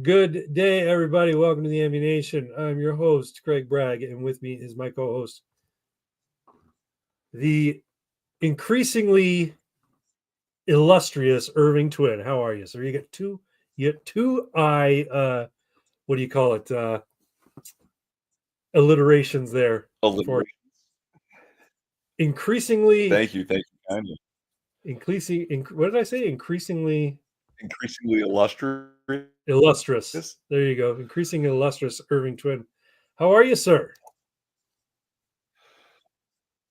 Good day, everybody. Welcome to the Ammunation. I'm your host, Craig Bragg, and with me is my co-host, the increasingly illustrious Irving Twin. How are you, sir? You get two what do you call it? Alliterations there for Alliteration. increasingly Thank you kindly. what did I say? Increasingly illustrious. Illustrious. There you go. Increasingly illustrious Irving Twin. How are you, sir?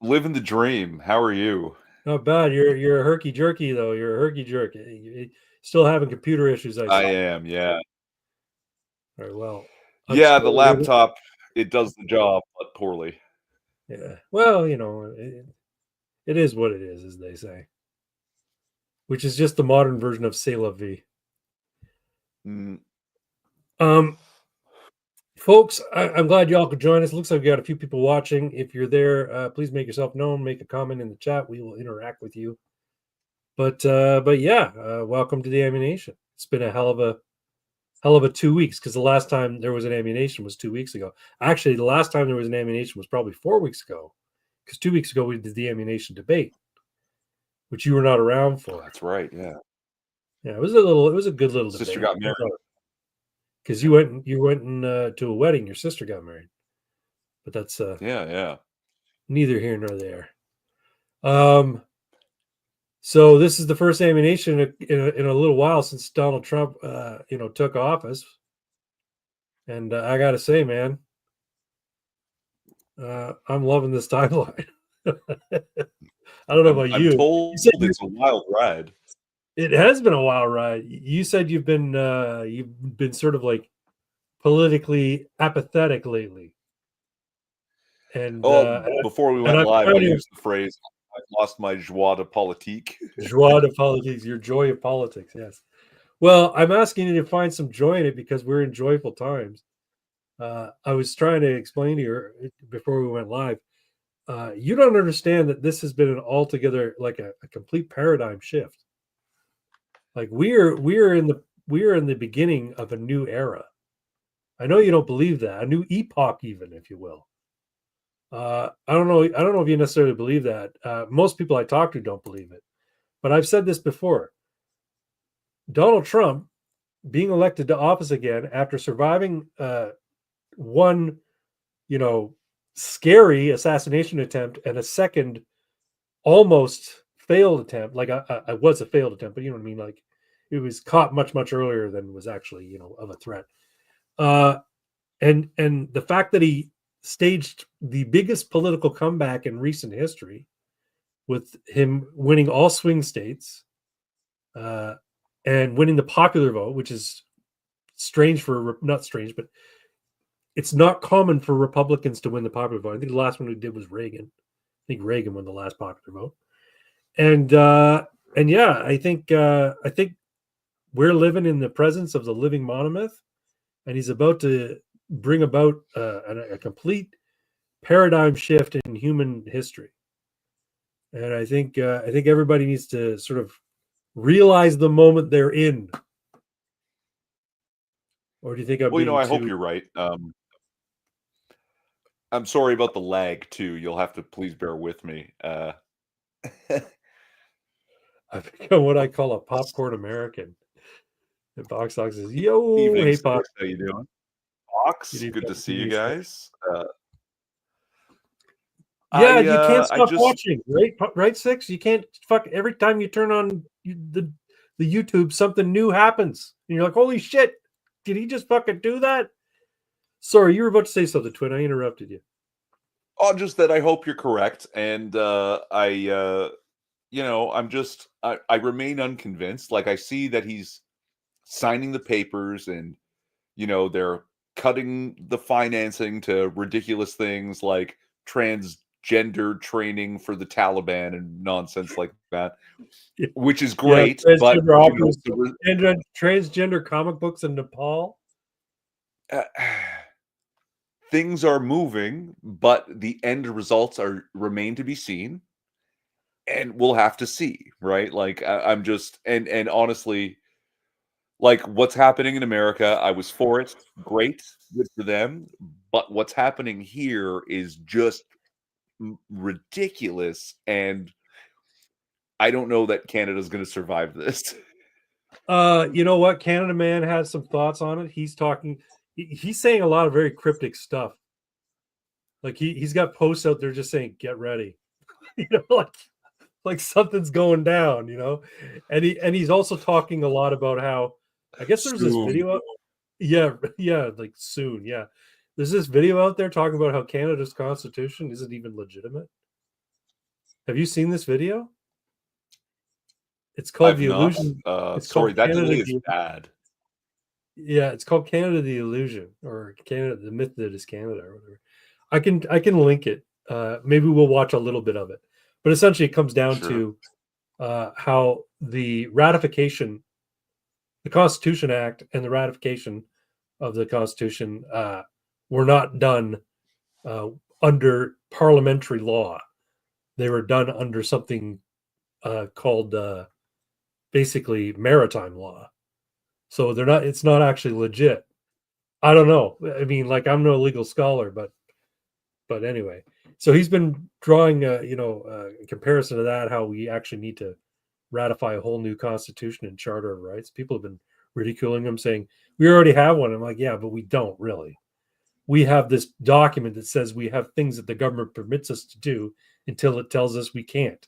Living the dream. How are you? Not bad. You're a herky jerky though. You're a herky jerky. Still having computer issues, I I see. am, yeah. All right. Well, I'm Yeah, the sorry. laptop, it does the job, but poorly. Yeah. Well, it is what it is, as they say. Which is just the modern version of C'est la vie. Mm, Folks, I'm glad y'all could join us. Looks like we got a few people watching. If you're there, please make yourself known. Make a comment in the chat. We will interact with you. But yeah, welcome to the Ammunation. It's been a hell of a 2 weeks because the last time there was an Ammunation was 2 weeks ago. Actually, the last time there was an Ammunation was probably 4 weeks ago, because 2 weeks ago we did the Ammunation debate, which you were not around for. that's right, yeah. Yeah, it was a good little Sister debate. got married. Because you went to a wedding. Your sister got married, but that's Yeah. neither here nor there. So this is the first Ammunation in a little while since Donald Trump, took office. And I got to say, man, I'm loving this timeline. I don't know about you. I'm told it's a wild ride. It has been a wild ride. You said you've been sort of like politically apathetic lately. And before we went live, I used the phrase, I've lost my joie de politique. Joie de politics, your joy of politics, yes. Well, I'm asking you to find some joy in it because we're in joyful times. I was trying to explain to you before we went live. You don't understand that this has been an altogether like a complete paradigm shift. Like we're in the beginning of a new era. I know you don't believe that, a new epoch, even, if you will. I don't know if you necessarily believe that. Most people I talk to don't believe it, but I've said this before. Donald Trump being elected to office again after surviving one, scary assassination attempt and a second almost failed attempt. Like I was a failed attempt, but you know what I mean? Like it was caught much earlier than was actually, of a threat. And the fact that he staged the biggest political comeback in recent history with him winning all swing states and winning the popular vote, which is not strange, but it's not common for Republicans to win the popular vote. I think the last one we did was Reagan. I think Reagan won the last popular vote. And yeah, I think we're living in the presence of the living monomyth, and he's about to bring about a complete paradigm shift in human history. And I think everybody needs to sort of realize the moment they're in. Or do you think I hope you're right. I'm sorry about the lag too. You'll have to please bear with me. I've become what I call a popcorn American. And Box Dogs says, "Yo, Evening, hey, Box. How you doing? Box, good to see you guys. Yeah, you can't stop watching, right? Right, Six? You can't every time you turn on the YouTube, something new happens. And you're like, holy shit, did he just fucking do that? Sorry, you were about to say something, Twin. I interrupted you. Oh, just that I hope you're correct. And I remain unconvinced. Like I see that he's signing the papers and, they're cutting the financing to ridiculous things like transgender training for the Taliban and nonsense like that, which is great. Yeah, but transgender comic books in Nepal. Things are moving, but the end results remain to be seen, and we'll have to see, right? Like I'm just and honestly, Like, what's happening in America, I was for it. Great, good for them. But what's happening here is just ridiculous, and I don't know that Canada's going to survive this. You know what? Canada Man has some thoughts on it. He's talking. He's saying a lot of very cryptic stuff. Like he's got posts out there just saying, "Get ready," you know, like something's going down, you know. And he's also talking a lot about how I guess there's this Soon. video. Yeah, yeah, like soon. Yeah, there's this video out there talking about how Canada's constitution isn't even legitimate. Have you seen this video? It's called I've The not. Illusion. It's Sorry, called that Canada. delay is bad. Yeah, it's called Canada the Illusion, or Canada the myth that is Canada, or whatever. I can link it. Maybe we'll watch a little bit of it. But essentially, it comes down Sure. to how the ratification, the Constitution Act, and the ratification of the Constitution were not done under parliamentary law. They were done under something called basically maritime law. So they're not. It's not actually legit. I don't know. I mean, like I'm no legal scholar, but anyway. So he's been drawing, a comparison to that. How we actually need to ratify a whole new constitution and charter of rights. People have been ridiculing him, saying we already have one. I'm like, yeah, but we don't really. We have this document that says we have things that the government permits us to do until it tells us we can't.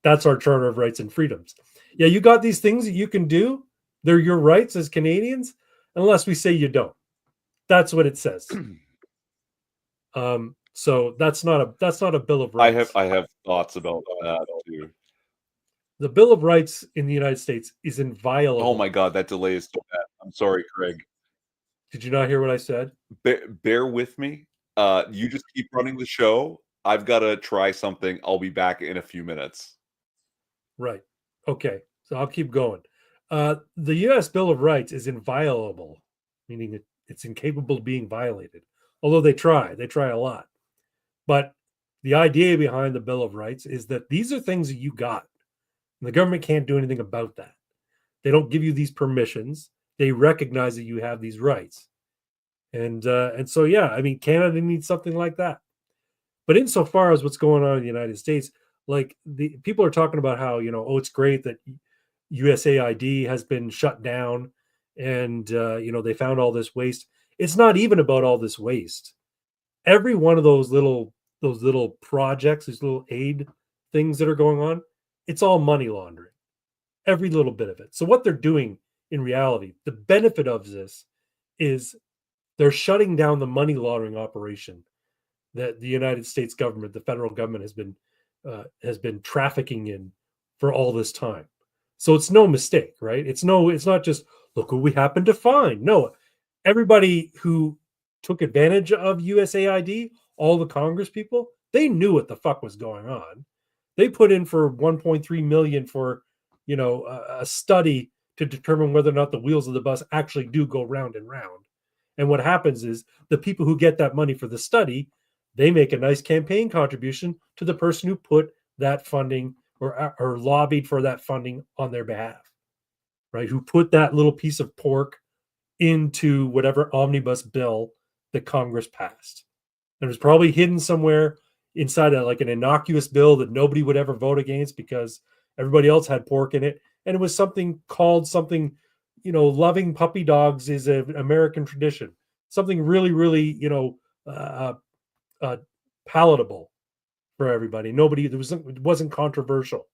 That's our charter of rights and freedoms. Yeah, you got these things that you can do. They're your rights as Canadians, unless we say you don't. That's what it says. So that's not a Bill of Rights. I have thoughts about that too. The Bill of Rights in the United States is inviolable. Oh my god, that delay is so bad. I'm sorry, Craig. Did you not hear what I said? Bear with me. You just keep running the show. I've got to try something. I'll be back in a few minutes. Right. Okay. So I'll keep going. The U.S. Bill of Rights is inviolable, meaning it's incapable of being violated. Although they try a lot. But the idea behind the Bill of Rights is that these are things that you got. And the government can't do anything about that. They don't give you these permissions. They recognize that you have these rights. And so, yeah, I mean, Canada needs something like that. But insofar as what's going on in the United States, like the people are talking about how, it's great that USAID has been shut down and, they found all this waste. It's not even about all this waste. Every one of those little projects, these little aid things that are going on, it's all money laundering. Every little bit of it. So what they're doing in reality, the benefit of this is they're shutting down the money laundering operation that the United States government, the federal government, has been trafficking in for all this time. So it's no mistake, right? It's not just look what we happen to find. No, everybody who took advantage of USAID, all the Congress people, they knew what the fuck was going on. They put in for 1.3 million for, a study to determine whether or not the wheels of the bus actually do go round and round. And what happens is the people who get that money for the study, they make a nice campaign contribution to the person who put that funding or lobbied for that funding on their behalf, right? Who put that little piece of pork into whatever omnibus bill that Congress passed. And it was probably hidden somewhere inside an innocuous bill that nobody would ever vote against because everybody else had pork in it. And it was something called loving puppy dogs is an American tradition. Something really, really, palatable for everybody. It wasn't controversial.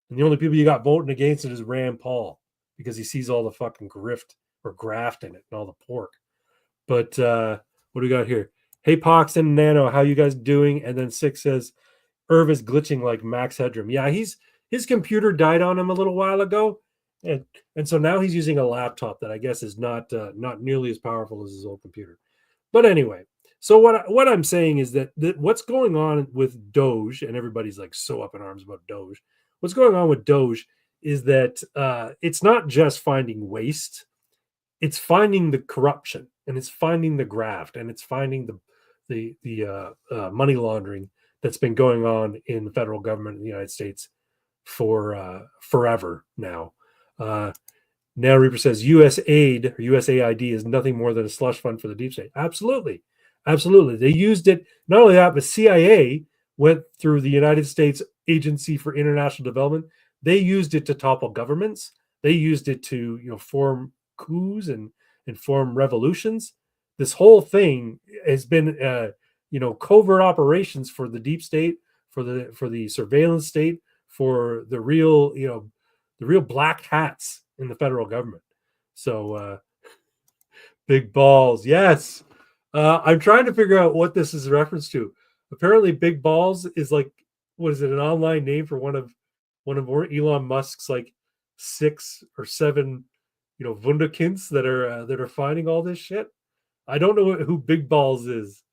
And the only people you got voting against it is Rand Paul because he sees all the fucking grift or graft in it and all the pork. But what do we got here? Hey, Pox and Nano, how you guys doing? And then Six says, Irv is glitching like Max Headroom. Yeah, his computer died on him a little while ago. And so now he's using a laptop that I guess is not nearly as powerful as his old computer. But anyway, so what I'm saying is that what's going on with Doge, and everybody's like so up in arms about Doge. What's going on with Doge is that it's not just finding waste, it's finding the corruption, and it's finding the graft, and it's finding the money laundering that's been going on in the federal government in the United States for forever now. Now Reaper says US aid or USAID is nothing more than a slush fund for the deep state. Absolutely. Absolutely. They used it. Not only that, but CIA went through the United States Agency for International Development. They used it to topple governments. They used it to, form coups and form revolutions. This whole thing has been, covert operations for the deep state, for the surveillance state, for the real black hats in the federal government. So big balls, yes. I'm trying to figure out what this is a reference to. Apparently, big balls is like, what is it? An online name for one of Elon Musk's like 6 or 7, wunderkinds that are finding all this shit. I don't know who Big Balls is,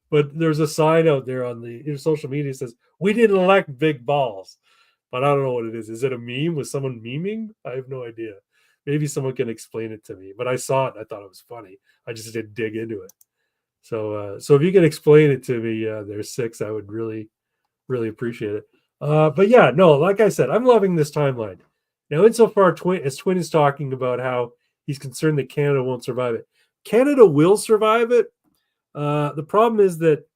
but there's a sign out there on the social media that says we didn't elect Big Balls, but I don't know what it is. Is it a meme? Was someone memeing? I have no idea. Maybe someone can explain it to me. But I saw it and I thought it was funny. I just didn't dig into it. So if you can explain it to me, there's 6. I would really, really appreciate it. But yeah, no, like I said, I'm loving this timeline. Now, insofar as Twin is talking about how he's concerned that Canada won't survive it, Canada will survive it. The problem is that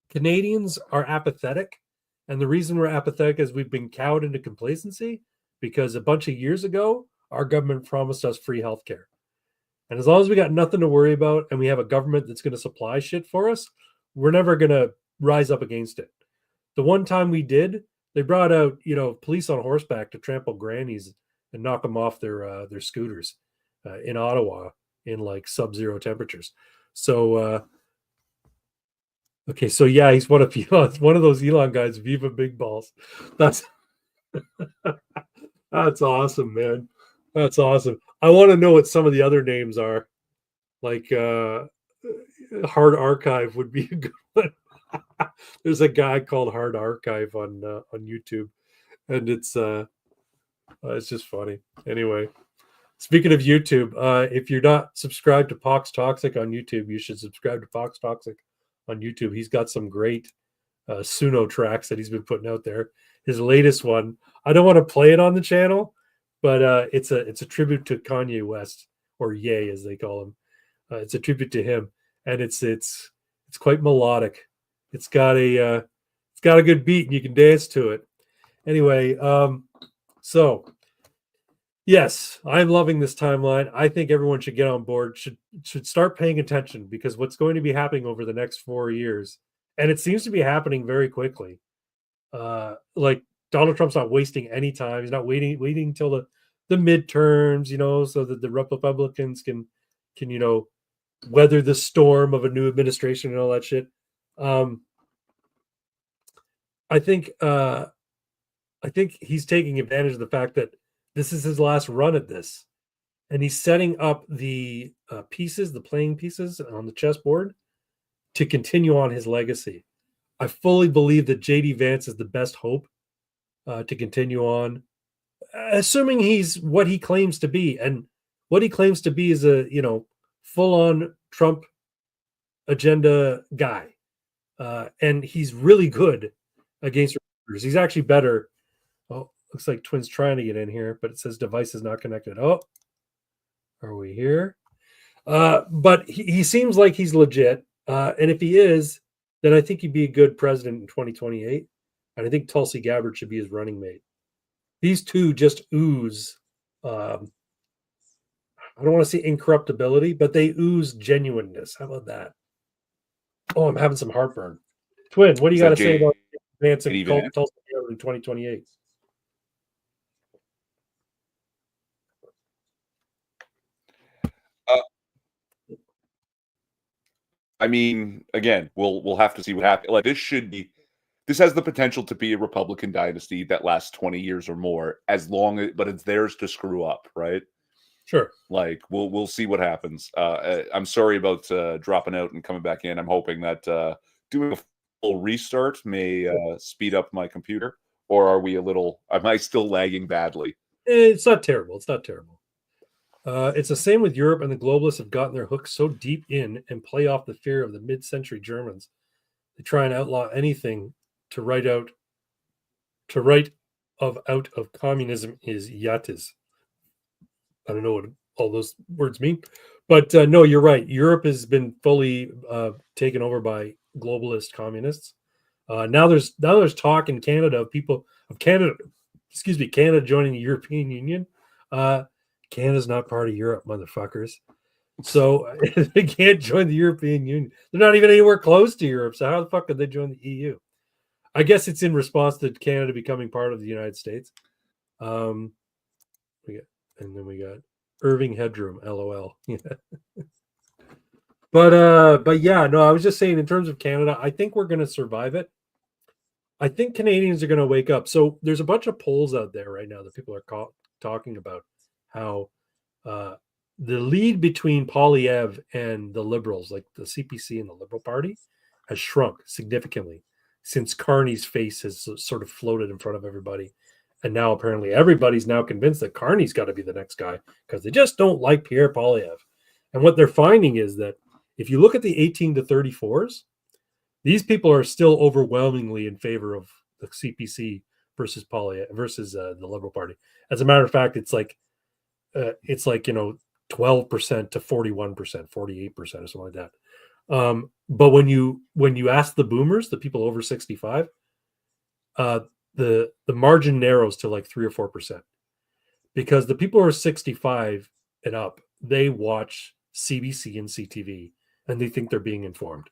Canadians are apathetic. And the reason we're apathetic is we've been cowed into complacency because a bunch of years ago, our government promised us free healthcare. And as long as we got nothing to worry about and we have a government that's going to supply shit for us, we're never going to rise up against it. The one time we did, they brought out, police on horseback to trample grannies and knock them off their scooters in Ottawa in like sub-zero temperatures. So, okay, so yeah, he's one of those Elon guys. Viva Big Balls. That's that's awesome, man. That's awesome. I want to know what some of the other names are. Like Hard Archive would be a good one. There's a guy called Hard Archive on YouTube, and it's just funny. Anyway, speaking of YouTube, if you're not subscribed to Pox Toxic on YouTube, you should subscribe to Pox Toxic on YouTube. He's got some great Suno tracks that he's been putting out there. His latest one, I don't want to play it on the channel, but it's a tribute to Kanye West, or Ye as they call him. It's a tribute to him, and it's quite melodic. It's got a good beat, and you can dance to it. Anyway, so yes, I'm loving this timeline. I think everyone should get on board, should start paying attention, because what's going to be happening over the next 4 years, and it seems to be happening very quickly. Like Donald Trump's not wasting any time. He's not waiting until the midterms, so that the Republicans can weather the storm of a new administration and all that shit. I think he's taking advantage of the fact that this is his last run at this, and he's setting up the playing pieces on the chessboard to continue on his legacy. I fully believe that JD Vance is the best hope to continue on, assuming he's what he claims to be. And what he claims to be is a full-on Trump agenda guy, and he's really good against recruiters. He's actually better. Oh, looks like Twin's trying to get in here, but it says device is not connected. Oh, are we here? But he seems like he's legit, and if he is, then I think he'd be a good president in 2028. And I think Tulsi Gabbard should be his running mate. These two just ooze. I don't want to say incorruptibility, but they ooze genuineness. How about that? Oh, I'm having some heartburn. Twin, what do you got to say about Vance and Tulsi Gabbard in 2028? I mean, again, we'll have to see what happens. Like, this has the potential to be a Republican dynasty that lasts 20 years or more, but it's theirs to screw up, right? Sure. Like, we'll see what happens. I'm sorry about dropping out and coming back in. I'm hoping that doing a full restart may speed up my computer, or am I still lagging badly? It's not terrible. It's not terrible. It's the same with Europe, and the globalists have gotten their hooks so deep in and play off the fear of the mid-century Germans. They try and outlaw anything to write out of communism is yatis. I don't know what all those words mean, but no, you're right. Europe has been fully taken over by globalist communists. Now there's talk in Canada of people of Canada, excuse me, Canada joining the European Union. Uh, Canada's not part of Europe, motherfuckers. So they can't join the European Union. They're not even anywhere close to Europe. So how the fuck could they join the EU? I guess it's in response to Canada becoming part of the United States. Um, we got, and then we got Irving Headroom, LOL. Yeah. But yeah, no, I was just saying in terms of Canada, I think we're going to survive it. I think Canadians are going to wake up. So there's a bunch of polls out there right now that people are talking about how uh, the lead between Polyev and the Liberals, like the CPC and the Liberal Party, has shrunk significantly since Carney's face has sort of floated in front of everybody. And now apparently everybody's now convinced that Carney's got to be the next guy because they just don't like Pierre Polyev. And what they're finding is that if you look at the 18 to 34s, these people are still overwhelmingly in favor of the CPC versus versus the Liberal Party. As a matter of fact, it's like 12% to 41%, 48% or something like that. But when you ask the boomers, the people over 65, the margin narrows to like 3 or 4%, because the people who are 65 and up, they watch CBC and CTV and they think they're being informed.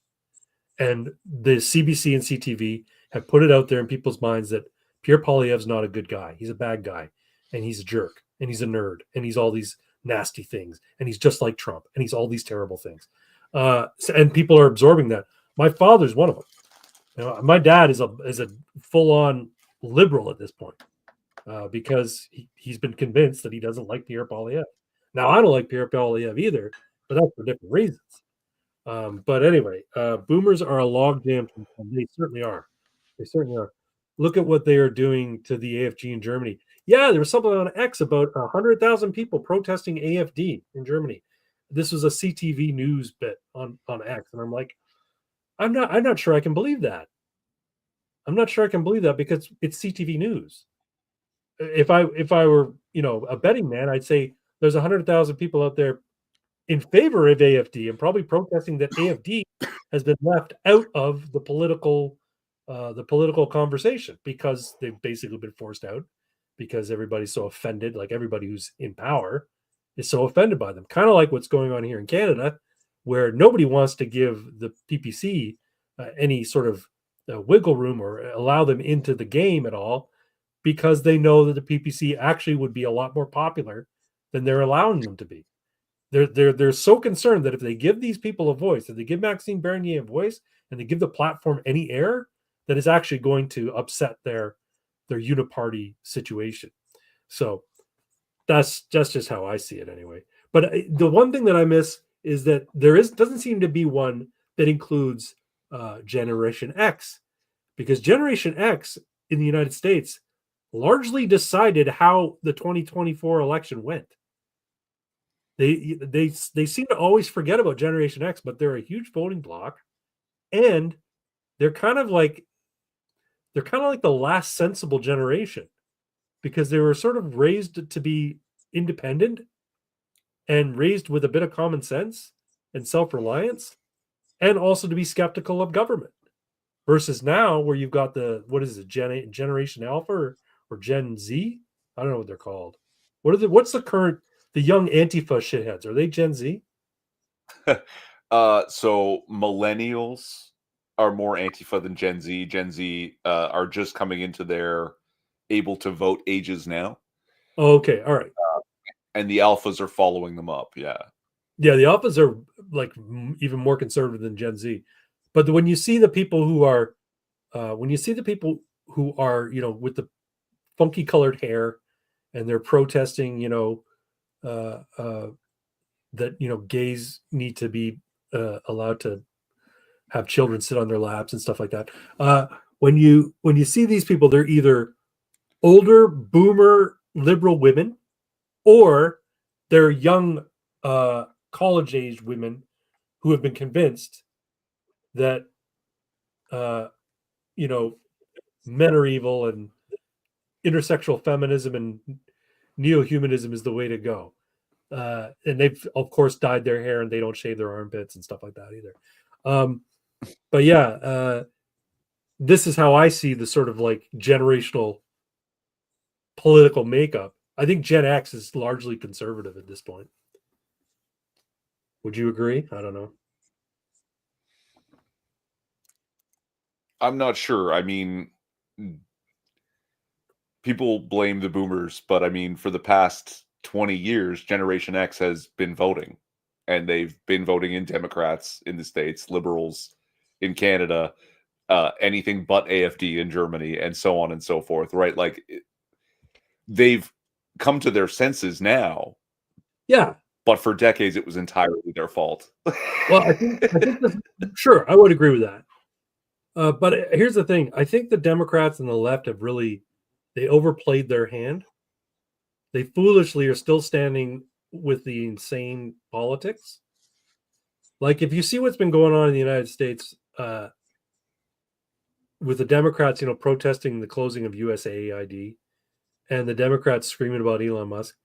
And the CBC and CTV have put it out there in people's minds that Pierre Poilievre's not a good guy. He's a bad guy, and he's a jerk, and he's a nerd, and he's all these nasty things, and he's just like Trump, and he's all these terrible things. And people are absorbing that. My father's one of them. My dad is a full on liberal at this point because he's been convinced that he doesn't like Pierre Poilievre. Now I don't like Pierre Poilievre either, but that's for different reasons. But anyway, boomers are a logjam. They certainly are. They certainly are. Look at what they are doing to the AFG in Germany. Yeah, there was something on X about 100,000 people protesting AFD in Germany. This was a CTV news bit on X, and I'm like, I'm not sure I can believe that. I'm not sure I can believe that because it's CTV news. If I were a betting man, I'd say there's 100,000 people out there in favor of AFD and probably protesting that AFD has been left out of the political conversation because they've basically been forced out because everybody's so offended. Like everybody who's in power is so offended by them. Kind of like what's going on here in Canada, where nobody wants to give the PPC any sort of wiggle room or allow them into the game at all because they know that the PPC actually would be a lot more popular than they're allowing them to be. They're so concerned that if they give these people a voice, if they give Maxime Bernier a voice, and they give the platform any air, that is actually going to upset their uniparty situation. So that's just how I see it anyway. But the one thing that I miss is that doesn't seem to be one that includes Generation X, because Generation X in the United States largely decided how the 2024 election went. They seem to always forget about Generation X, but they're a huge voting bloc, and they're kind of like the last sensible generation because they were sort of raised to be independent and raised with a bit of common sense and self-reliance, and also to be skeptical of government. Versus now, where you've got Generation Alpha or Gen Z? I don't know what they're called. What's the young Antifa shitheads? Are they Gen Z? So millennials are more Antifa than Gen Z. Gen Z are just coming into their able to vote ages now. Oh, okay, all right. And the alphas are following them up. Yeah. Yeah, the alphas are like even more conservative than Gen Z. But when you see the people who are, with the funky colored hair, and they're protesting, that gays need to be allowed to have children sit on their laps and stuff like that. When you see these people, they're either older boomer liberal women, or they're young college age women who have been convinced that men are evil and intersexual feminism and neo-humanism is the way to go. And they've of course dyed their hair and they don't shave their armpits and stuff like that either. But yeah, this is how I see the sort of like generational political makeup. I think Gen X is largely conservative at this point. Would you agree? I don't know. I'm not sure. I mean, people blame the boomers, but I mean, for the past 20 years, Generation X has been voting, and they've been voting in Democrats in the States, liberals in Canada, anything but AFD in Germany, and so on and so forth, right? Like, they've come to their senses now, Yeah. but for decades, it was entirely their fault. Well, I think sure, I would agree with that. But here's the thing: I think the Democrats and the left have really they overplayed their hand. They foolishly are still standing with the insane politics. Like if you see what's been going on in the United States with the Democrats, protesting the closing of USAID, and the Democrats screaming about Elon Musk,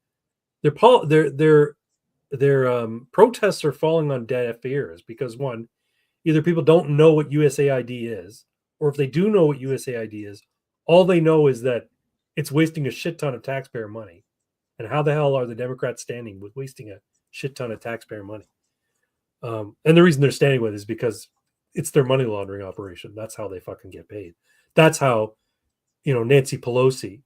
their protests are falling on deaf ears because one, either people don't know what USAID is, or if they do know what USAID is, all they know is that it's wasting a shit ton of taxpayer money. And how the hell are the Democrats standing with wasting a shit ton of taxpayer money? And the reason they're standing with it is because it's their money laundering operation. That's how they fucking get paid. That's how, Nancy Pelosi,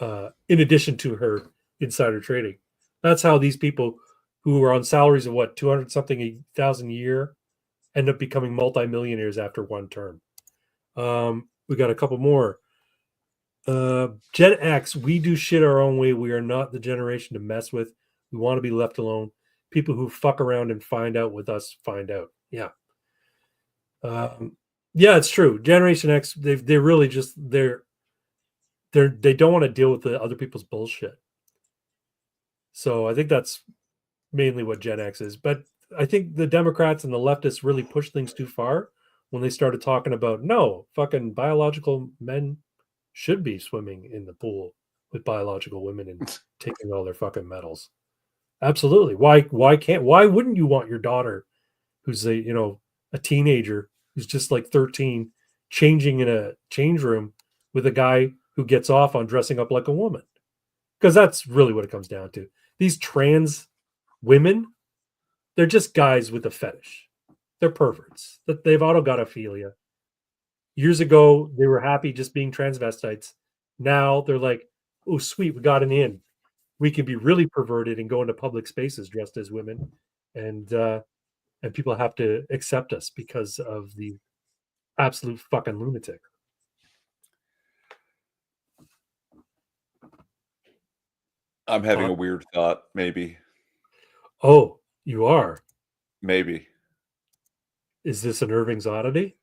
in addition to her insider trading, that's how these people who are on salaries of what 200 something thousand a year end up becoming multimillionaires after one term. We got a couple more. Gen X, we do shit our own way. We are not the generation to mess with. We want to be left alone. People who fuck around and find out with us find out. Yeah. Yeah, it's true. Generation X, they're really just they don't want to deal with the other people's bullshit. So I think that's mainly what Gen X is. But I think the Democrats and the leftists really pushed things too far when they started talking about no, fucking biological men should be swimming in the pool with biological women and taking all their fucking medals. Absolutely. Why wouldn't you want your daughter who's a teenager who's just like 13 changing in a change room with a guy who gets off on dressing up like a woman? Because that's really what it comes down to. These trans women, they're just guys with a fetish. They're perverts. That they've autogotophilia. Years ago, they were happy just being transvestites. Now they're like, oh, sweet, we got an in. We can be really perverted and go into public spaces dressed as women, and people have to accept us because of the absolute fucking lunatic. I'm having a weird thought, maybe. Oh, you are? Maybe. Is this an Irving's oddity?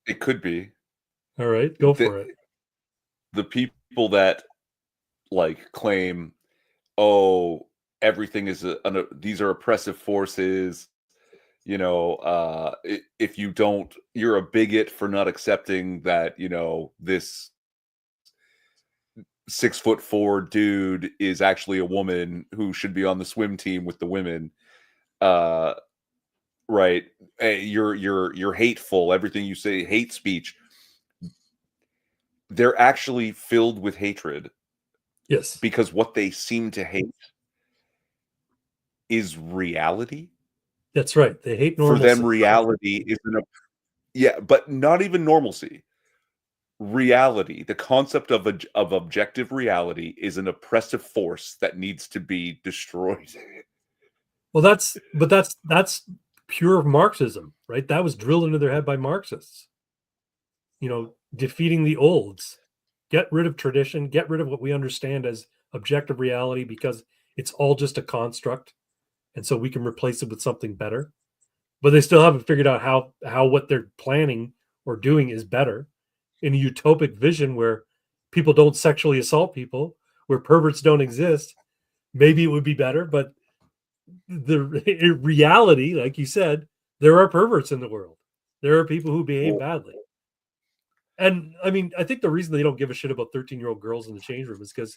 It could be. All right, go for it. The people that like claim, oh, everything is these are oppressive forces. If you don't, you're a bigot for not accepting that. This 6'4" dude is actually a woman who should be on the swim team with the women. Right? You're hateful. Everything you say, hate speech. They're actually filled with hatred. Yes. Because what they seem to hate is reality. That's right. They hate normalcy. For them, reality is but not even normalcy. Reality, the concept of objective reality, is an oppressive force that needs to be destroyed. Well, that's pure Marxism, right? That was drilled into their head by Marxists. Defeating the olds, get rid of tradition, get rid of what we understand as objective reality because it's all just a construct, and so we can replace it with something better. But they still haven't figured out how what they're planning or doing is better. In a utopic vision where people don't sexually assault people, where perverts don't exist, maybe it would be better. But the reality, like you said, there are perverts in the world. There are people who behave badly. And I mean, I think the reason they don't give a shit about 13-year-old girls in the change room is because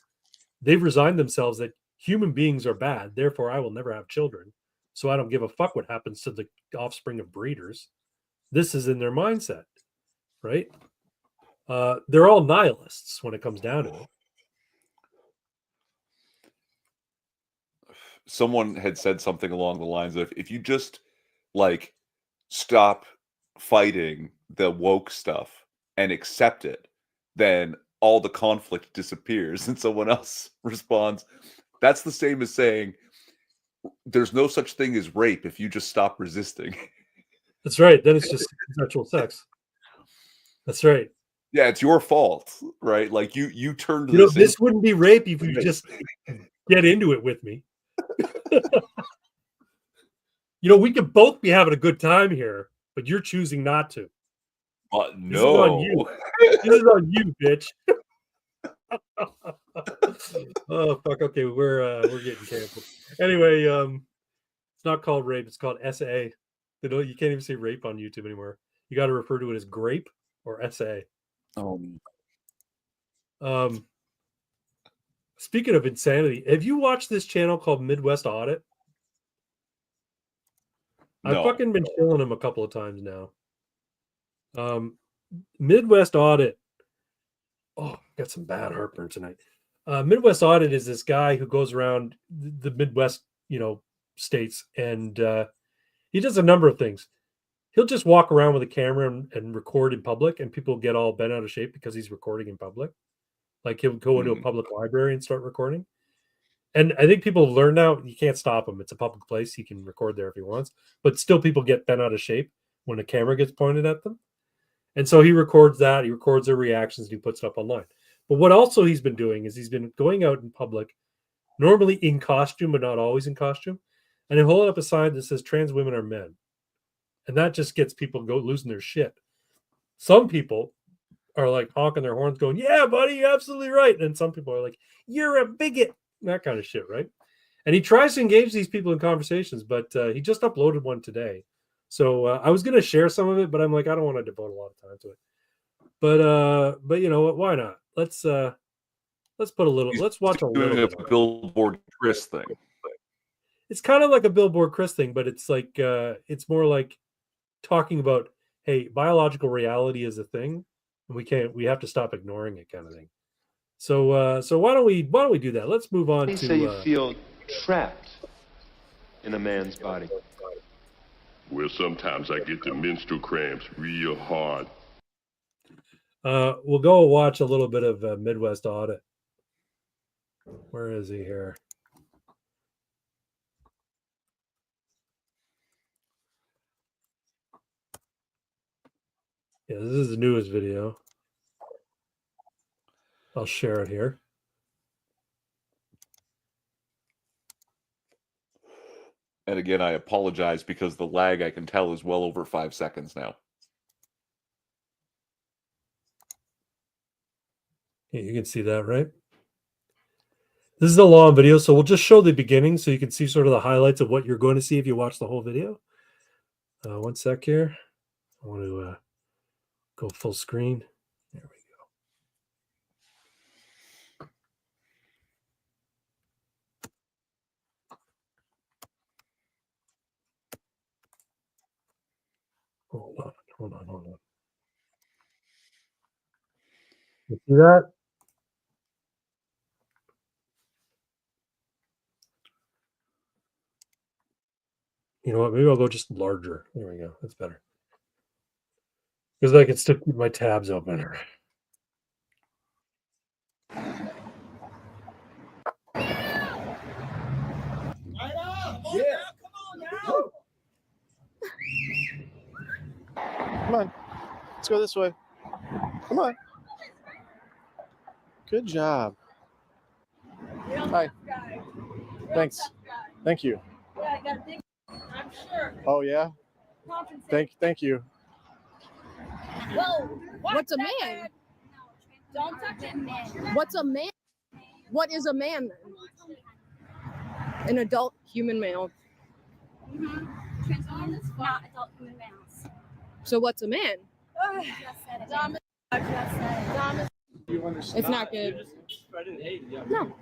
they've resigned themselves that human beings are bad, therefore I will never have children. So I don't give a fuck what happens to the offspring of breeders. This is in their mindset, right? They're all nihilists when it comes down to it. Someone had said something along the lines of, if you just like stop fighting the woke stuff and accept it, then all the conflict disappears. And someone else responds, that's the same as saying there's no such thing as rape if you just stop resisting. That's right. Then it's just consensual sex. That's right. Yeah, it's your fault, right? Like you turned this wouldn't be rape if you just get into it with me. We could both be having a good time here, but you're choosing not to. No. This is on you. This is on you, bitch. Oh fuck. Okay, we're getting canceled. Anyway, it's not called rape, it's called SA. You can't even say rape on YouTube anymore. You got to refer to it as grape or SA. Speaking of insanity, have you watched this channel called Midwest Audit? No. I've fucking been killing him a couple of times now. Midwest Audit. Oh, got some bad heartburn tonight. Midwest Audit is this guy who goes around the Midwest, states, and he does a number of things. He'll just walk around with a camera and record in public, and people get all bent out of shape because he's recording in public. Like he'll go into a public library and start recording. And I think people learn now you can't stop him. It's a public place. He can record there if he wants. But still people get bent out of shape when a camera gets pointed at them. And so he records that. He records their reactions and he puts it up online. But what also he's been doing is he's been going out in public, normally in costume, but not always in costume. And he'll hold up a sign that says trans women are men. And that just gets people losing their shit. Some people are like honking their horns going, yeah, buddy, you're absolutely right. And some people are like, you're a bigot. That kind of shit, right? And he tries to engage these people in conversations, but he just uploaded one today. So I was going to share some of it, but I'm like, I don't want to devote a lot of time to it. But you know what? Why not? Let's put a little. Let's watch a little bit. A Billboard Chris thing. It's kind of like a Billboard Chris thing, but it's like it's more like talking about, hey, biological reality is a thing, and we have to stop ignoring it, kind of thing. So why don't we do that? Let's move on to. Say you feel trapped in a man's body. Well, sometimes I get the menstrual cramps real hard. We'll go watch a little bit of Midwest Audit. Where is he here? Yeah, this is the newest video. I'll share it here. And again, I apologize because the lag, I can tell, is well over 5 seconds now. Yeah, you can see that, right? This is a long video, so we'll just show the beginning so you can see sort of the highlights of what you're going to see if you watch the whole video. 1 sec here. I want to go full screen. There we go. Hold on. You see that? You know what? Maybe I'll go just larger. There we go. That's better. Because I can still keep my tabs open. Yeah. Come on. Let's go this way. Come on. Good job. Hi. Thanks. Thank you. Yeah, I got a big, I'm sure. Oh yeah. Thank you. Whoa. What's a man? Don't touch it. What's a man? What is a man then? An adult human male. Transform is not adult human males. So what's a man? I just said it. I just said it. It's not good. No.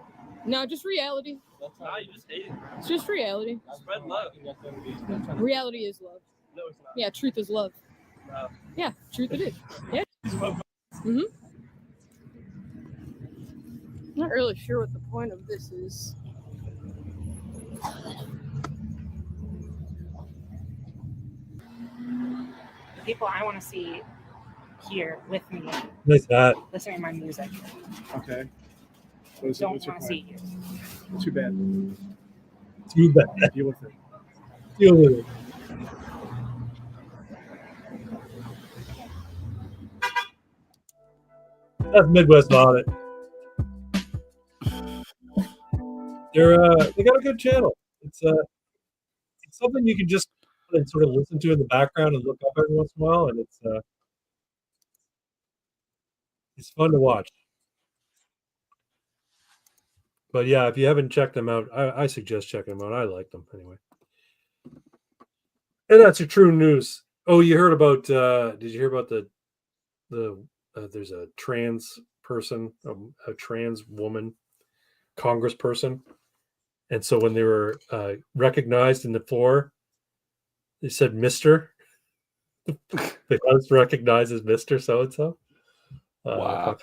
No, just reality. Nah, you just hate it. It's just reality. Spread love. Reality is love. No, it's not. Yeah, truth is love. No. Yeah, truth it is. Yeah. Mm-hmm. Not really sure what the point of this is. The people I want to see here with me, Nice hat. listening to my music, Okay. don't want to see you. Too bad. Too bad. Deal with it. Deal with it. That's Midwest Audit. They got a good channel. It's something you can just sort of listen to in the background and look up every once in a while, and it's fun to watch. But yeah, if you haven't checked them out, I suggest checking them out. I like them anyway. And that's your true news. Oh, you heard about? Did you hear about the there's a trans person, a trans woman, congressperson, and so when they were recognized in the floor, they said "Mister." They was recognized as Mister So and So. Wow,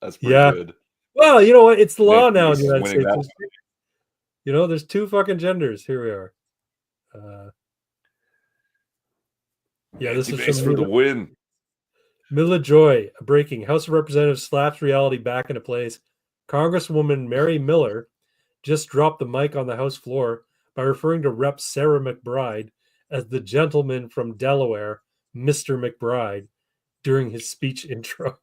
that's pretty good. Well, you know what? It's the law now in the United Winning States. You know, there's two fucking genders. Here we are. Yeah, this is for the win. Mila Joy breaking. House of Representatives slaps reality back into place. Congresswoman Mary Miller just dropped the mic on the House floor by referring to Rep. Sarah McBride as the gentleman from Delaware, Mr. McBride, during his speech intro.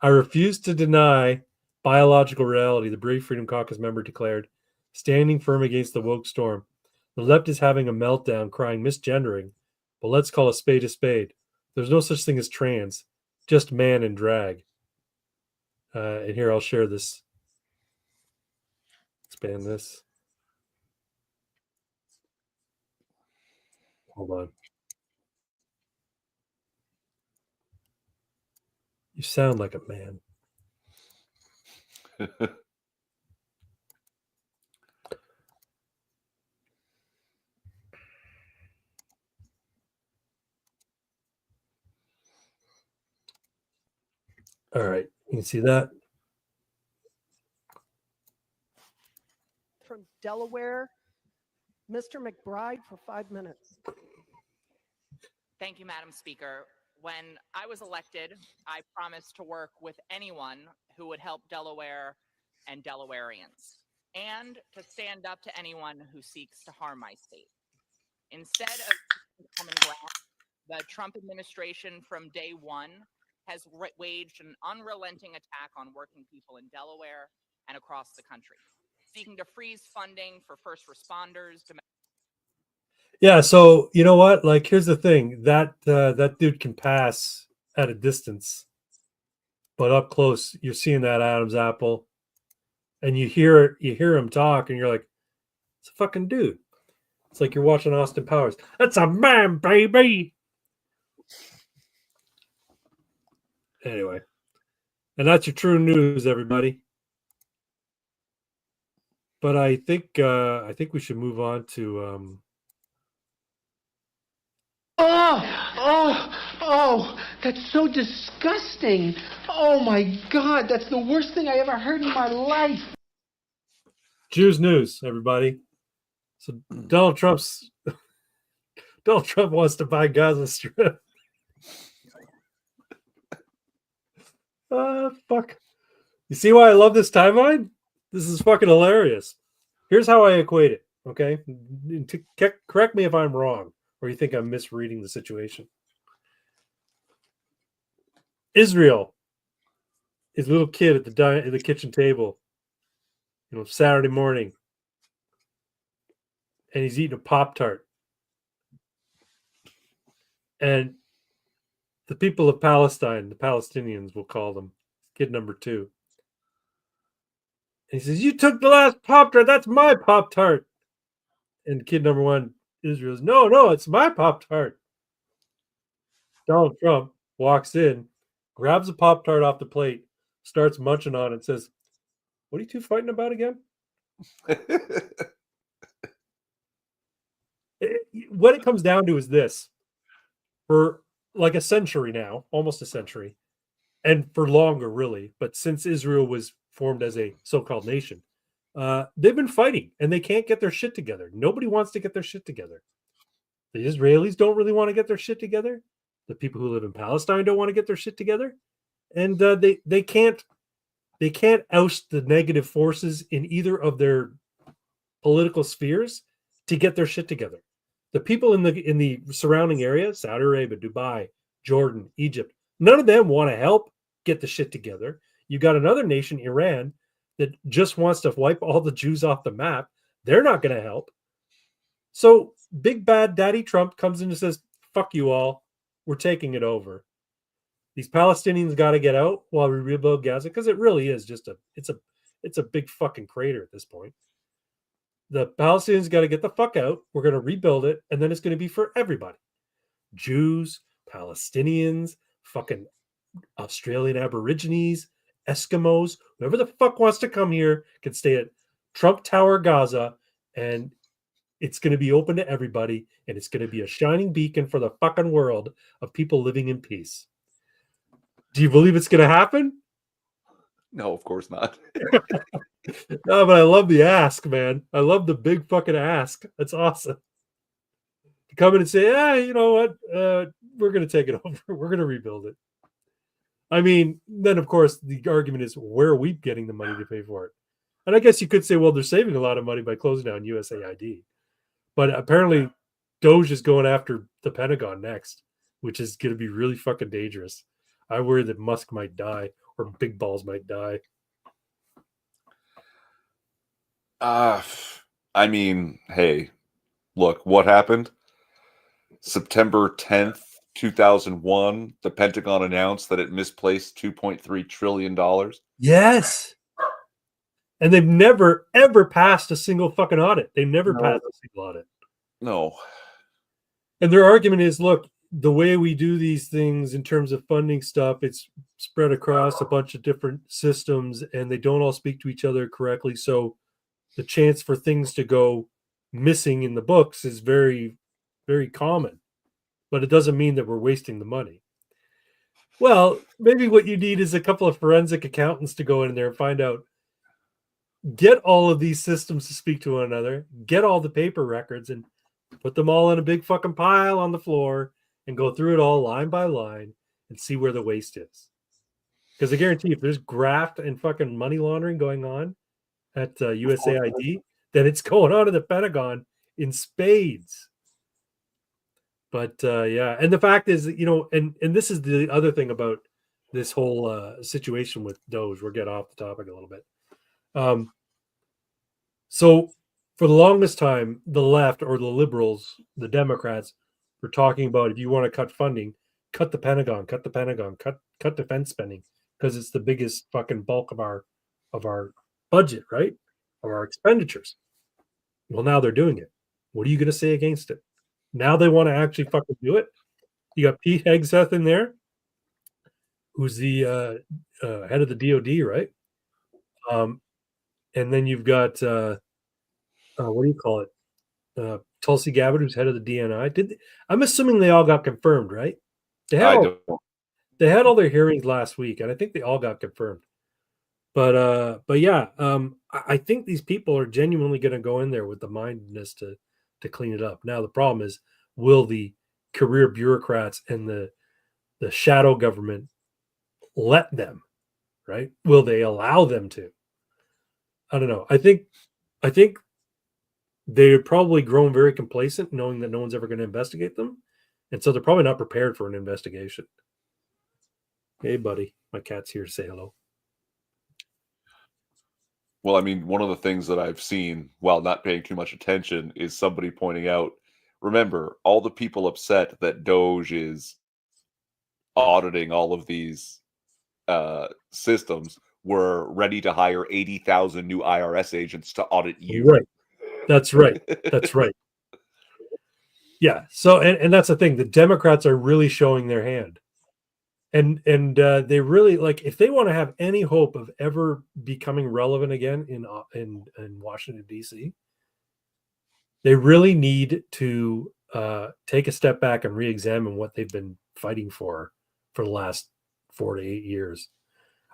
I refuse to deny biological reality, the Brave Freedom Caucus member declared, standing firm against the woke storm. The left is having a meltdown, crying misgendering, but let's call a spade a spade. There's no such thing as trans, just man and drag. And here I'll share this. Expand this. Hold on. You sound like a man. All right, you can see that. From Delaware, Mr. McBride for 5 minutes. Thank you, Madam Speaker. When I was elected, I promised to work with anyone who would help Delaware and Delawareans, and to stand up to anyone who seeks to harm my state. Instead of common ground, the Trump administration from day one has waged an unrelenting attack on working people in Delaware and across the country, seeking to freeze funding for first responders. Yeah, so you know what? Like, here's the thing: that dude can pass at a distance, but up close, you're seeing that Adam's apple, and you hear him talk, and you're like, "It's a fucking dude." It's like you're watching Austin Powers. That's a man, baby. Anyway, and that's your true news, everybody. But I think we should move on to. Oh, that's so disgusting. Oh my God, that's the worst thing I ever heard in my life. Jews news, everybody. So Donald Trump wants to buy Gaza Strip. Fuck. You see why I love this timeline? This is fucking hilarious. Here's how I equate it, okay? Correct me if I'm wrong, or you think I'm misreading the situation. Israel, his little kid at the kitchen table, Saturday morning, and he's eating a Pop-Tart. And the people of Palestine, the Palestinians, we'll call them, kid number 2. And he says, "You took the last Pop-Tart. That's my Pop-Tart." And kid number 1, Israel's, no, it's my Pop-Tart. Donald Trump walks in, grabs a Pop-Tart off the plate, starts munching on it and says, "What are you two fighting about again?" What it comes down to is this: for like a century now, almost a century, and for longer, really, but since Israel was formed as a so-called nation, they've been fighting, and they can't get their shit together. Nobody wants to get their shit together. The Israelis don't really want to get their shit together. The people who live in Palestine don't want to get their shit together, and they can't oust the negative forces in either of their political spheres to get their shit together. The people in the surrounding area, Saudi Arabia, Dubai, Jordan, Egypt, none of them want to help get the shit together. You got another nation, Iran, that just wants to wipe all the Jews off the map. They're not going to help. So big bad daddy Trump comes in and says, "Fuck you all. We're taking it over. These Palestinians got to get out while we rebuild Gaza," because it really is just it's a big fucking crater at this point. The Palestinians got to get the fuck out. We're going to rebuild it, and then it's going to be for everybody. Jews, Palestinians, fucking Australian Aborigines, Eskimos, whoever the fuck wants to come here can stay at Trump Tower, Gaza, and it's going to be open to everybody, and it's going to be a shining beacon for the fucking world of people living in peace. Do you believe it's going to happen? No, of course not. No, but I love the ask, man. I love the big fucking ask. That's awesome. To come in and say, you know what? We're going to take it over. We're going to rebuild it. I mean, then, of course, the argument is, where are we getting the money to pay for it? And I guess you could say, well, they're saving a lot of money by closing down USAID. But apparently, Doge is going after the Pentagon next, which is going to be really fucking dangerous. I worry that Musk might die or Big Balls might die. I mean, hey, look, what happened? September 10th, 2001, the Pentagon announced that it misplaced $2.3 trillion. Yes. And they've never, ever passed a single fucking audit. They've never passed a single audit. No. And their argument is, look, the way we do these things in terms of funding stuff, it's spread across a bunch of different systems, and they don't all speak to each other correctly. So the chance for things to go missing in the books is very, very common. But it doesn't mean that we're wasting the money. Well, maybe what you need is a couple of forensic accountants to go in there and find out, get all of these systems to speak to one another, get all the paper records, and put them all in a big fucking pile on the floor and go through it all line by line and see where the waste is. Because I guarantee if there's graft and fucking money laundering going on at USAID, then it's going on in the Pentagon in spades. But yeah, and the fact is that, and this is the other thing about this whole situation with Doge. We'll get off the topic a little bit. So for the longest time, the left or the liberals, the Democrats, were talking about, if you want to cut funding, cut the Pentagon, cut defense spending, because it's the biggest fucking bulk of our budget, right? Of our expenditures. Well, now they're doing it. What are you going to say against it? Now they want to actually fucking do it. You got Pete Hegseth in there, who's the head of the DOD, right? And then you've got what do you call it? Tulsi Gabbard, who's head of the DNI. I'm assuming they all got confirmed, right? They had all their hearings last week, and I think they all got confirmed. But yeah, I think these people are genuinely going to go in there with the mindedness to clean it up. Now the problem is, will the career bureaucrats and the shadow government let them? Right? Will they allow them to? I don't know. I think they're probably grown very complacent, knowing that no one's ever going to investigate them, and so they're probably not prepared for an investigation. Hey, buddy, my cat's here to say hello. Well, I mean, one of the things that I've seen while not paying too much attention is somebody pointing out, remember, all the people upset that Doge is auditing all of these systems were ready to hire 80,000 new IRS agents to audit you. Right. That's right. That's right. Yeah. So, and that's the thing. The Democrats are really showing their hand. And they really, like, if they want to have any hope of ever becoming relevant again in Washington D.C., they really need to take a step back and re-examine what they've been fighting for the last 4 to 8 years.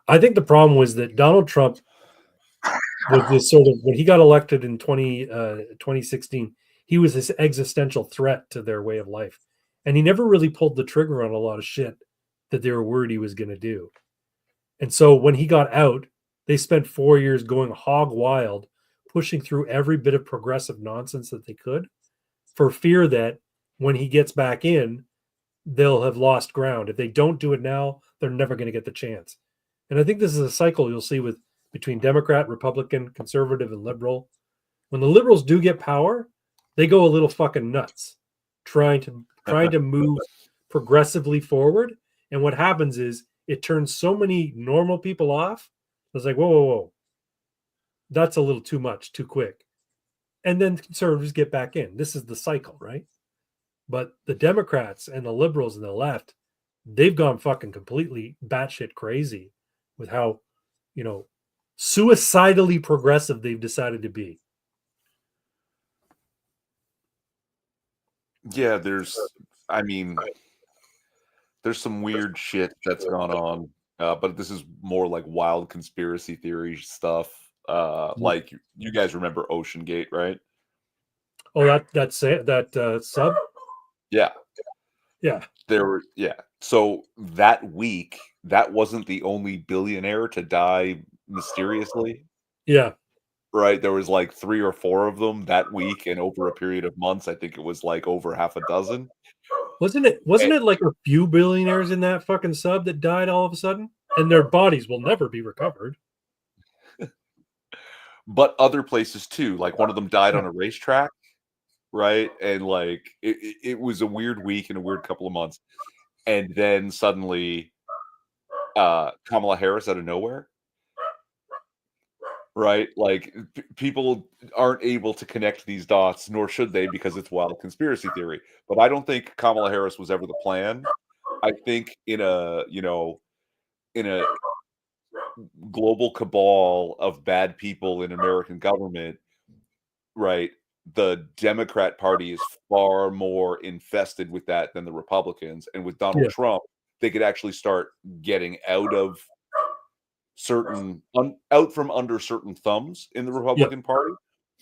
I think the problem was that Donald Trump was this sort of, when he got elected in 2016, he was this existential threat to their way of life, and he never really pulled the trigger on a lot of shit that they were worried he was going to do. And so when he got out, they spent 4 years going hog wild, pushing through every bit of progressive nonsense that they could, for fear that when he gets back in, they'll have lost ground. If they don't do it now, they're never going to get the chance. And I think this is a cycle you'll see with between Democrat, Republican, conservative, and liberal. When the liberals do get power, they go a little fucking nuts, trying to move progressively forward. And what happens is it turns so many normal people off. It's like, whoa. That's a little too much, too quick. And then conservatives get back in. This is the cycle, right? But the Democrats and the liberals and the left, they've gone fucking completely batshit crazy with how, suicidally progressive they've decided to be. Yeah, there's some weird shit that's gone on, but this is more like wild conspiracy theory stuff. Like you guys remember Ocean Gate, right? Oh, that sub? Yeah. Yeah. So that week, that wasn't the only billionaire to die mysteriously. Yeah. Right. There was like 3 or 4 of them that week, and over a period of months, I think it was like over half a dozen. Wasn't it like a few billionaires in that fucking sub that died all of a sudden? And their bodies will never be recovered. But other places too. Like one of them died on a racetrack. Right. And like it was a weird week and a weird couple of months. And then suddenly Kamala Harris out of nowhere. Right. Like people aren't able to connect these dots, nor should they, because it's wild conspiracy theory. But I don't think Kamala Harris was ever the plan. I think in a global cabal of bad people in American government, right, the Democrat Party is far more infested with that than the Republicans. And with Donald Trump, they could actually start getting out of out from under certain thumbs in the Republican Party.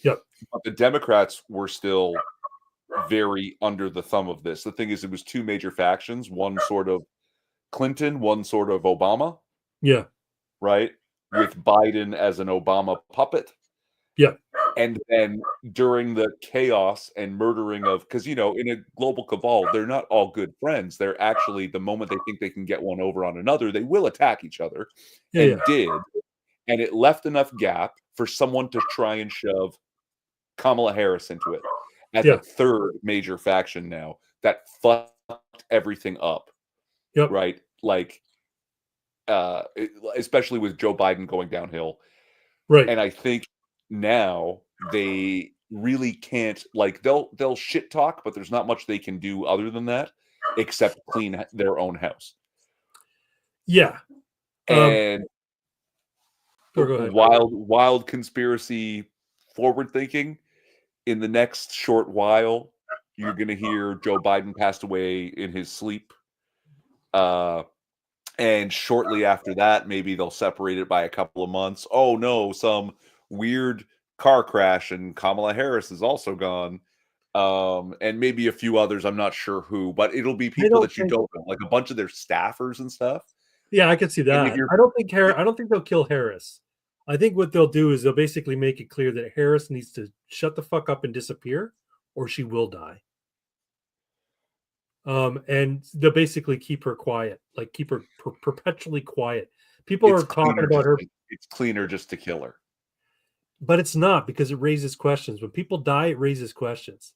Yep. But the Democrats were still very under the thumb of this. The thing is, it was 2 major factions, one sort of Clinton, one sort of Obama. Yeah. Right? With Biden as an Obama puppet. Yeah. And then during the chaos and murdering of, because, in a global cabal, they're not all good friends. They're actually, the moment they think they can get one over on another, they will attack each other. Did. And it left enough gap for someone to try and shove Kamala Harris into it as a third major faction now that fucked everything up. Yep. Right? Like, especially with Joe Biden going downhill. Right. And I think now they really can't, like, they'll shit talk, but there's not much they can do other than that except clean their own house. Yeah. And go ahead. wild conspiracy forward thinking, in the next short while you're going to hear Joe Biden passed away in his sleep. And shortly after that, maybe they'll separate it by a couple of months. Oh no, some weird car crash and Kamala Harris is also gone. And maybe a few others, I'm not sure who, but it'll be people that you don't know, like a bunch of their staffers and stuff. Yeah, I can see that. I don't think they'll kill Harris. I think what they'll do is they'll basically make it clear that Harris needs to shut the fuck up and disappear, or she will die. And they'll basically keep her quiet, like keep her perpetually quiet. People are talking about her. It's cleaner just to kill her. But it's not, because it raises questions. When people die, it raises questions.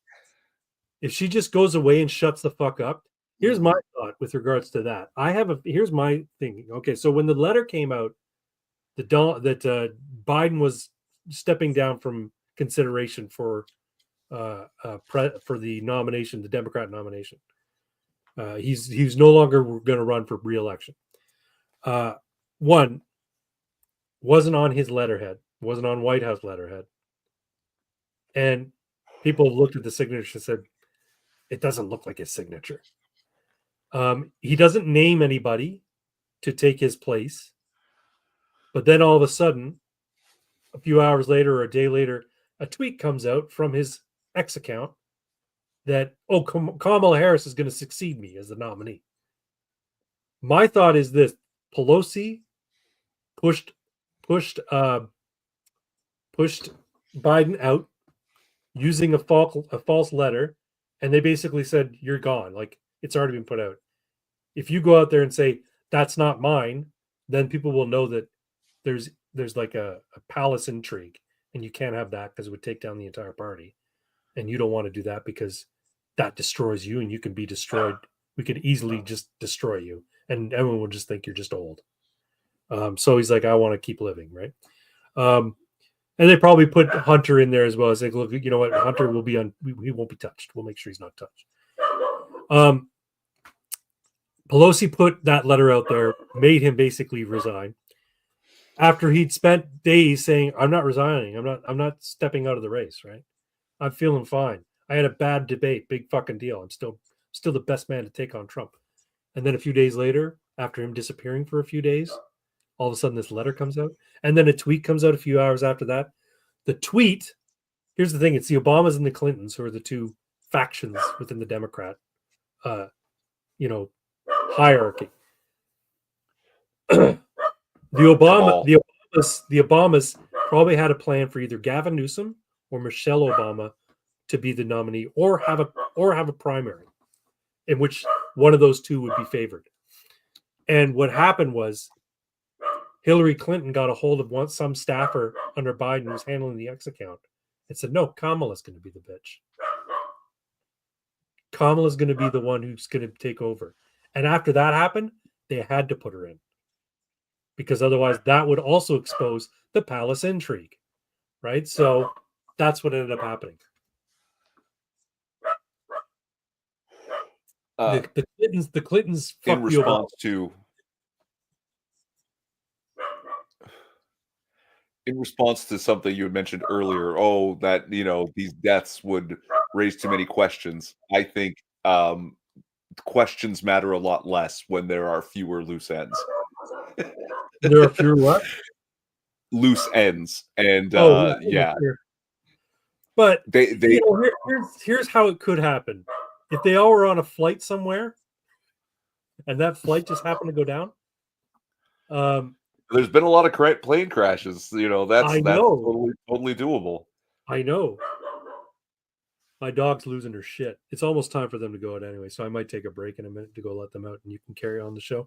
If she just goes away and shuts the fuck up, here's my thought with regards to that. Here's my thinking. Okay, so when the letter came out that Biden was stepping down from consideration for the nomination, the Democrat nomination, He's no longer going to run for re-election. One wasn't on his letterhead, wasn't on White House letterhead, and people looked at the signature and said it doesn't look like his signature. He doesn't name anybody to take his place, but then all of a sudden, a few hours later or a day later, a tweet comes out from his X account that, oh, Kamala Harris is going to succeed me as the nominee. My thought is this: Pelosi pushed Biden out using a false letter, and they basically said, you're gone. Like, it's already been put out. If you go out there and say that's not mine, then people will know that there's like a palace intrigue, and you can't have that because it would take down the entire party, and you don't want to do that because that destroys you, and you can be destroyed. We could easily just destroy you, and everyone will just think you're just old. So he's like, I want to keep living, right? And they probably put Hunter in there as well. As like, look, you know what? Hunter will be on. He won't be touched. We'll make sure he's not touched. Pelosi put that letter out there, made him basically resign. After he'd spent days saying, "I'm not resigning. I'm not stepping out of the race. Right? I'm feeling fine. I had a bad debate. Big fucking deal. I'm still the best man to take on Trump." And then a few days later, after him disappearing for a few days, all of a sudden this letter comes out, and then a tweet comes out a few hours after that. The tweet, here's the thing: it's the Obamas and the Clintons who are the two factions within the Democrat, hierarchy. The Obamas probably had a plan for either Gavin Newsom or Michelle Obama to be the nominee, or have a primary in which one of those two would be favored. And what happened was Hillary Clinton got a hold of some staffer under Biden who was handling the X account and said, no, Kamala's going to be the bitch. Kamala's going to be the one who's going to take over. And after that happened, they had to put her in, because otherwise that would also expose the palace intrigue, right? So that's what ended up happening. The Clintons in response to something you had mentioned earlier, that these deaths would raise too many questions. I think questions matter a lot less when there are fewer loose ends. There are fewer what? Loose ends, and yeah. Sure. But they here's how it could happen. If they all were on a flight somewhere, and that flight just happened to go down. There's been a lot of plane crashes. That's totally doable. I know. My dog's losing her shit. It's almost time for them to go out anyway, so I might take a break in a minute to go let them out, and you can carry on the show.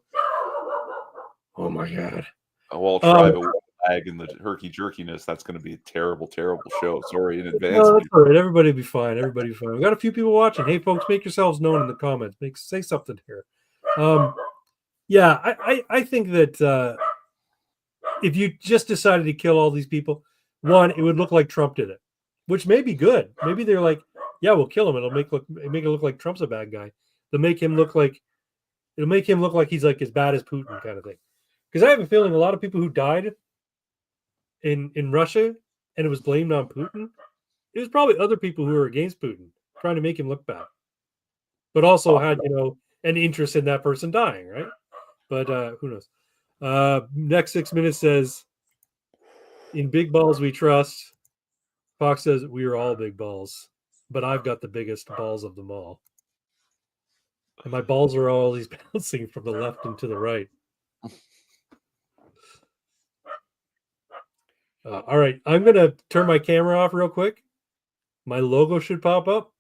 Oh my god. Well, I'll try, but with the lag and the herky jerkiness, that's going to be a terrible, terrible show. Sorry in advance. No, that's all right. Everybody be fine. Everybody be fine. We've got a few people watching. Hey, folks, make yourselves known in the comments. Say something here. Yeah, I think that if you just decided to kill all these people, one, it would look like Trump did it, which may be good. Maybe they're like, yeah, we'll kill him. It'll make it look like Trump's a bad guy. It'll make him look like he's like as bad as Putin kind of thing. Because I have a feeling a lot of people who died in Russia and it was blamed on Putin, it was probably other people who were against Putin trying to make him look bad, but also had an interest in that person dying, right? But who knows? Next 6 minutes says, in big balls we trust. Fox says, we are all big balls, but I've got the biggest balls of them all. And my balls are always bouncing from the left and to the right. All right, I'm going to turn my camera off real quick. My logo should pop up,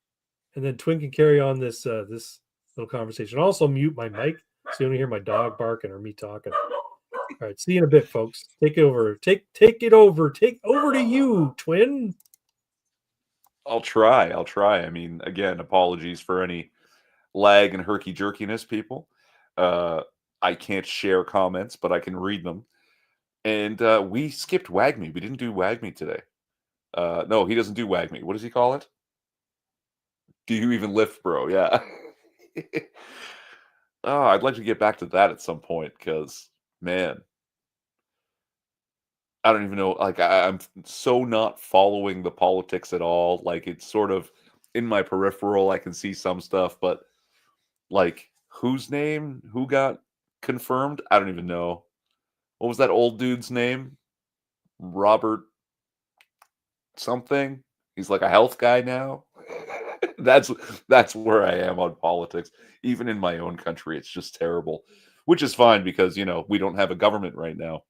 and then Twin can carry on this this little conversation. I'll also mute my mic so you don't hear my dog barking or me talking. All right, see you in a bit, folks. Take it over. Take over to you, Twin. I'll try. I mean, again, apologies for any lag and herky jerkiness, people. I can't share comments, but I can read them. And we skipped Wag Me. We didn't do Wag Me today. No, he doesn't do Wag Me. What does he call it? Do you even lift, bro? Yeah. I'd like to get back to that at some point because, man, I don't even know. Like, I'm so not following the politics at all. Like, it's sort of in my peripheral. I can see some stuff, but like, whose name? Who got confirmed? I don't even know. What was that old dude's name? Robert something. He's like a health guy now. that's where I am on politics. Even in my own country, it's just terrible. Which is fine because we don't have a government right now,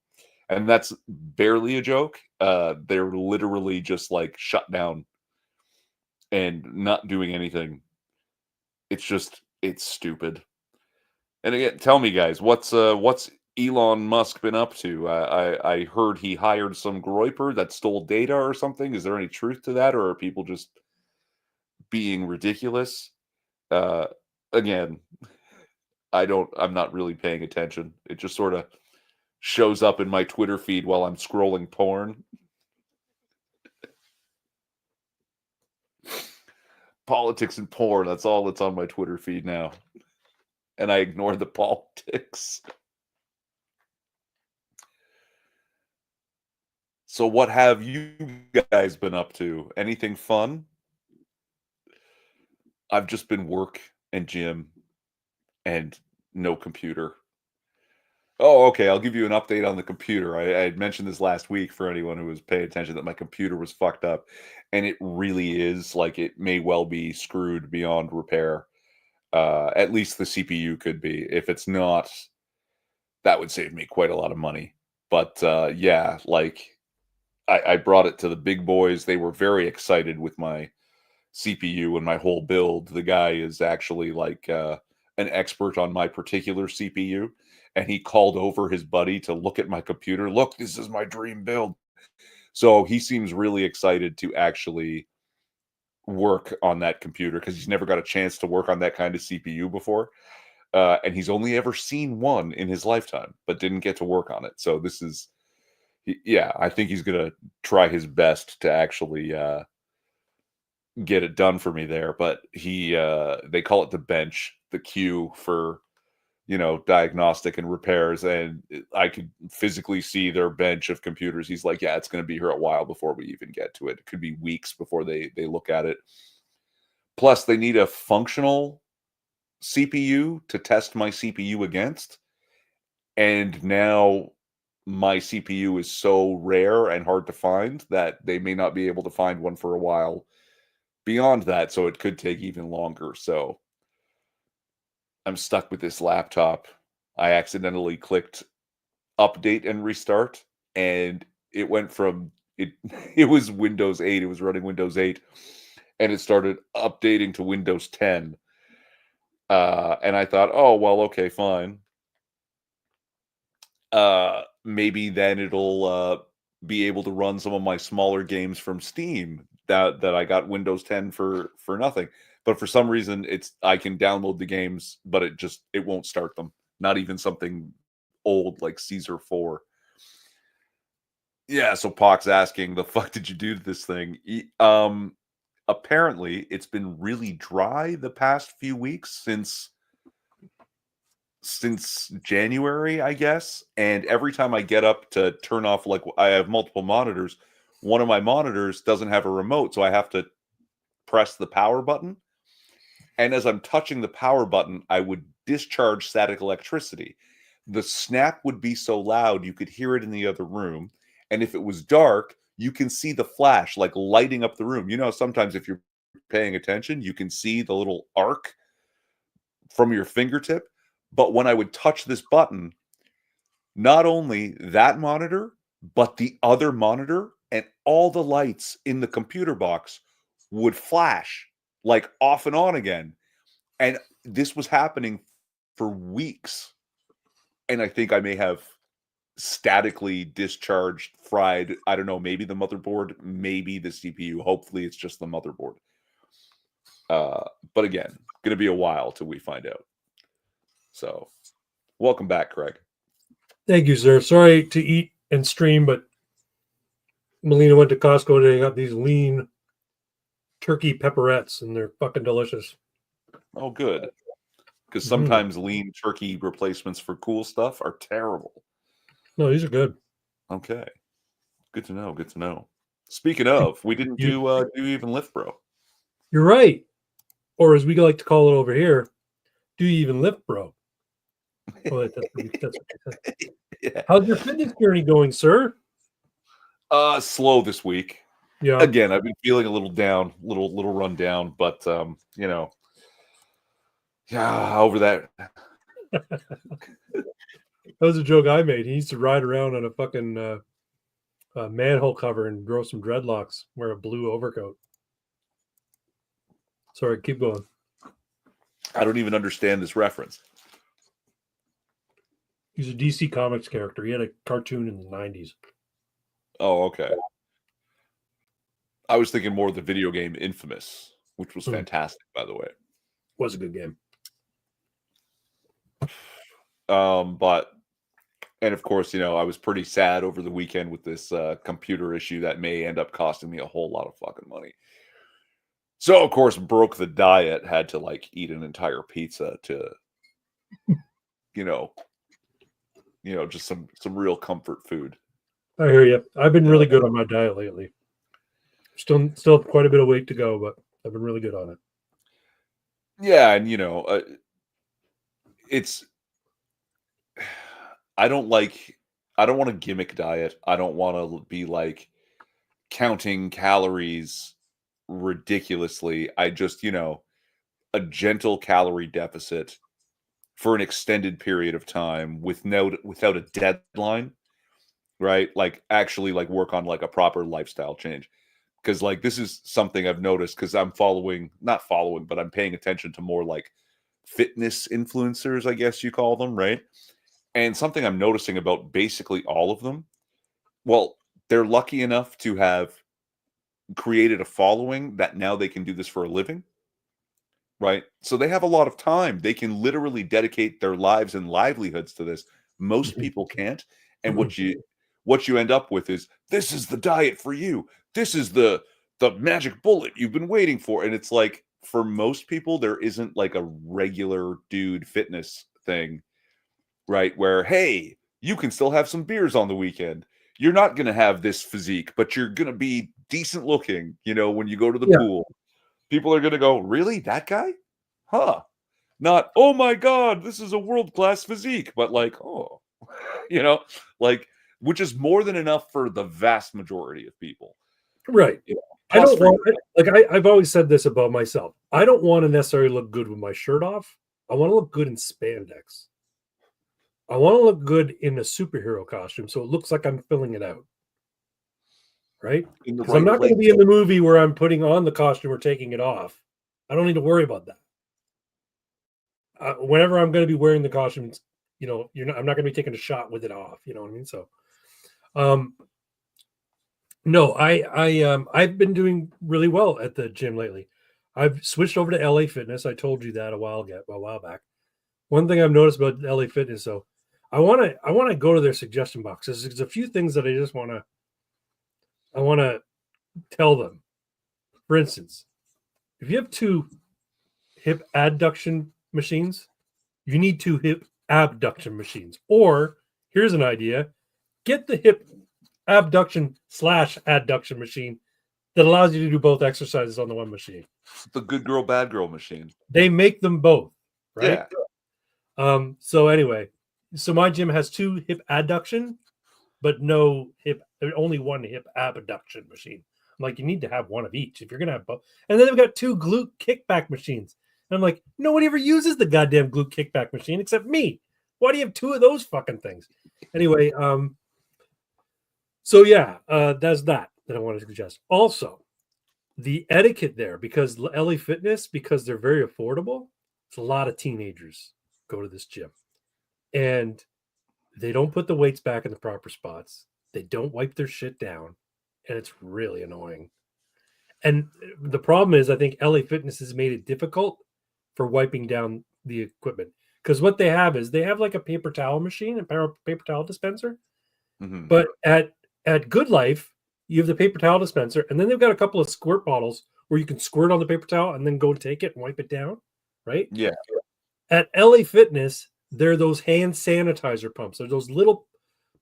and that's barely a joke. They're literally just like shut down and not doing anything. It's stupid. And again, tell me, guys, what's Elon Musk been up to? I heard he hired some groyper that stole data or something. Is there any truth to that, or are people just being ridiculous? Uh, Again, I'm not really paying attention. It just sort of shows up in my Twitter feed while I'm scrolling porn. Politics and porn, that's all that's on my Twitter feed now. And I ignore the politics. So what have you guys been up to? Anything fun? I've just been work and gym and no computer. Oh, okay. I'll give you an update on the computer. I had mentioned this last week for anyone who was paying attention that my computer was fucked up. And it really is. Like, it may well be screwed beyond repair. At least the CPU could be. If it's not, that would save me quite a lot of money. But yeah, like I brought it to the big boys. They were very excited with my CPU and my whole build. The guy is actually like an expert on my particular CPU. And he called over his buddy to look at my computer. Look, this is my dream build. So he seems really excited to actually work on that computer because he's never got a chance to work on that kind of CPU before. And he's only ever seen one in his lifetime, but didn't get to work on it. So this is, yeah, I think he's going to try his best to actually get it done for me there. But they call it the bench, the queue for diagnostic and repairs, and I could physically see their bench of computers. He's like, yeah, it's going to be here a while before we even get to it. It could be weeks before they look at it. Plus, they need a functional CPU to test my CPU against. And now my CPU is so rare and hard to find that they may not be able to find one for a while beyond that. So it could take even longer. So I'm stuck with this laptop. I accidentally clicked update and restart, and it went from it it was Windows 8. It was running Windows 8, and it started updating to Windows 10. And I thought, oh well, okay, fine. Maybe then it'll be able to run some of my smaller games from Steam that I got Windows 10 for nothing. But for some reason, I can download the games, but it won't start them. Not even something old like Caesar 4. Yeah, so Poc's asking, the fuck did you do to this thing? Apparently, it's been really dry the past few weeks since January, I guess. And every time I get up to turn off, like I have multiple monitors, one of my monitors doesn't have a remote, so I have to press the power button. And as I'm touching the power button, I would discharge static electricity. The snap would be so loud you could hear it in the other room. And if it was dark, you can see the flash like lighting up the room. Sometimes if you're paying attention, you can see the little arc from your fingertip. But when I would touch this button, not only that monitor, but the other monitor and all the lights in the computer box would flash like off and on again. And this was happening for weeks. And I think I may have statically discharged, fried, I don't know, maybe the motherboard, maybe the CPU. Hopefully it's just the motherboard. But again, going to be a while till we find out. So, welcome back, Craig. Thank you, sir. Sorry to eat and stream, but Melina went to Costco today. Got these lean turkey pepperettes, and they're fucking delicious. Oh, good. because sometimes lean turkey replacements for cool stuff are terrible. No, these are good. Okay, good to know. Good to know. Speaking of, we didn't do even lift, bro. You're right. Or as we like to call it over here, do you even lift, bro? Oh, that's what you said. Yeah. How's your fitness journey going, sir? Slow this week. Yeah. Again, I've been feeling a little down, little run down, but you know, yeah, over that. That was a joke I made. He used to ride around on a fucking manhole cover and grow some dreadlocks, wear a blue overcoat. Sorry, keep going. I don't even understand this reference. He's a DC Comics character. He had a cartoon in the 90s. Oh, okay. I was thinking more of the video game Infamous, which was fantastic, by the way. Was a good game. But and of course, you know, I was pretty sad over the weekend with this computer issue that may end up costing me a whole lot of fucking money. So, of course, broke the diet, had to like eat an entire pizza to, you know, just some real comfort food. I hear you. I've been really good on my diet lately. Still quite a bit of weight to go, but I've been really good on it. Yeah, and you know, it's. I don't want a gimmick diet. I don't want to be like counting calories ridiculously. I just, you know, a gentle calorie deficit for an extended period of time without a deadline, right? Like actually like work on like a proper lifestyle change. Because like this is something I've noticed because I'm not following, but I'm paying attention to more like fitness influencers, I guess you call them, right? And something I'm noticing about basically all of them, well, they're lucky enough to have created a following that now they can do this for a living, right? So they have a lot of time. They can literally dedicate their lives and livelihoods to this. Most people can't. And what you end up with is, this is the diet for you. This is the magic bullet you've been waiting for. And it's like, for most people, there isn't like a regular dude fitness thing, right? Where, hey, you can still have some beers on the weekend. You're not going to have this physique, but you're going to be decent looking, you know, when you go to the pool. People are going to go, really? That guy? Huh. Not, oh my God, this is a world-class physique, but like, oh, you know, like, which is more than enough for the vast majority of people. Right. You know, I don't want, like, I've always said this about myself. I don't want to necessarily look good with my shirt off. I want to look good in spandex. I want to look good in a superhero costume so it looks like I'm filling it out. Right? Because I'm not going to be in the movie where I'm putting on the costume or taking it off. I don't need to worry about that. Whenever I'm going to be wearing the costumes, you know, I'm not going to be taking a shot with it off. You know what I mean? So, no, I've been doing really well at the gym lately. I've switched over to LA Fitness. I told you that a while back. One thing I've noticed about LA Fitness, though, I want to go to their suggestion boxes. There's a few things that I just want to tell them. For instance, if you have 2 hip adduction machines, you need 2 hip abduction machines. Or here's an idea: get the hip abduction / adduction machine that allows you to do both exercises on the one machine. The good girl, bad girl machine. They make them both, right? Yeah. So anyway, so my gym has 2 hip adduction, but only 1 hip abduction machine. I'm like, you need to have 1 of each if you're gonna have both. And then they've got 2 glute kickback machines. And I'm like, nobody ever uses the goddamn glute kickback machine except me. Why do you have 2 of those fucking things? Anyway, so yeah, that's that I wanted to suggest. Also, the etiquette there, because LA Fitness, because they're very affordable, it's a lot of teenagers go to this gym. And they don't put the weights back in the proper spots. They don't wipe their shit down. And it's really annoying. And the problem is, I think LA Fitness has made it difficult for wiping down the equipment. Because what they have is they have like a paper towel machine, a paper towel dispenser. Mm-hmm. But at Good Life, you have the paper towel dispenser, and then they've got a couple of squirt bottles where you can squirt on the paper towel and then go take it and wipe it down, right? Yeah. At LA Fitness, there are those hand sanitizer pumps. They're those little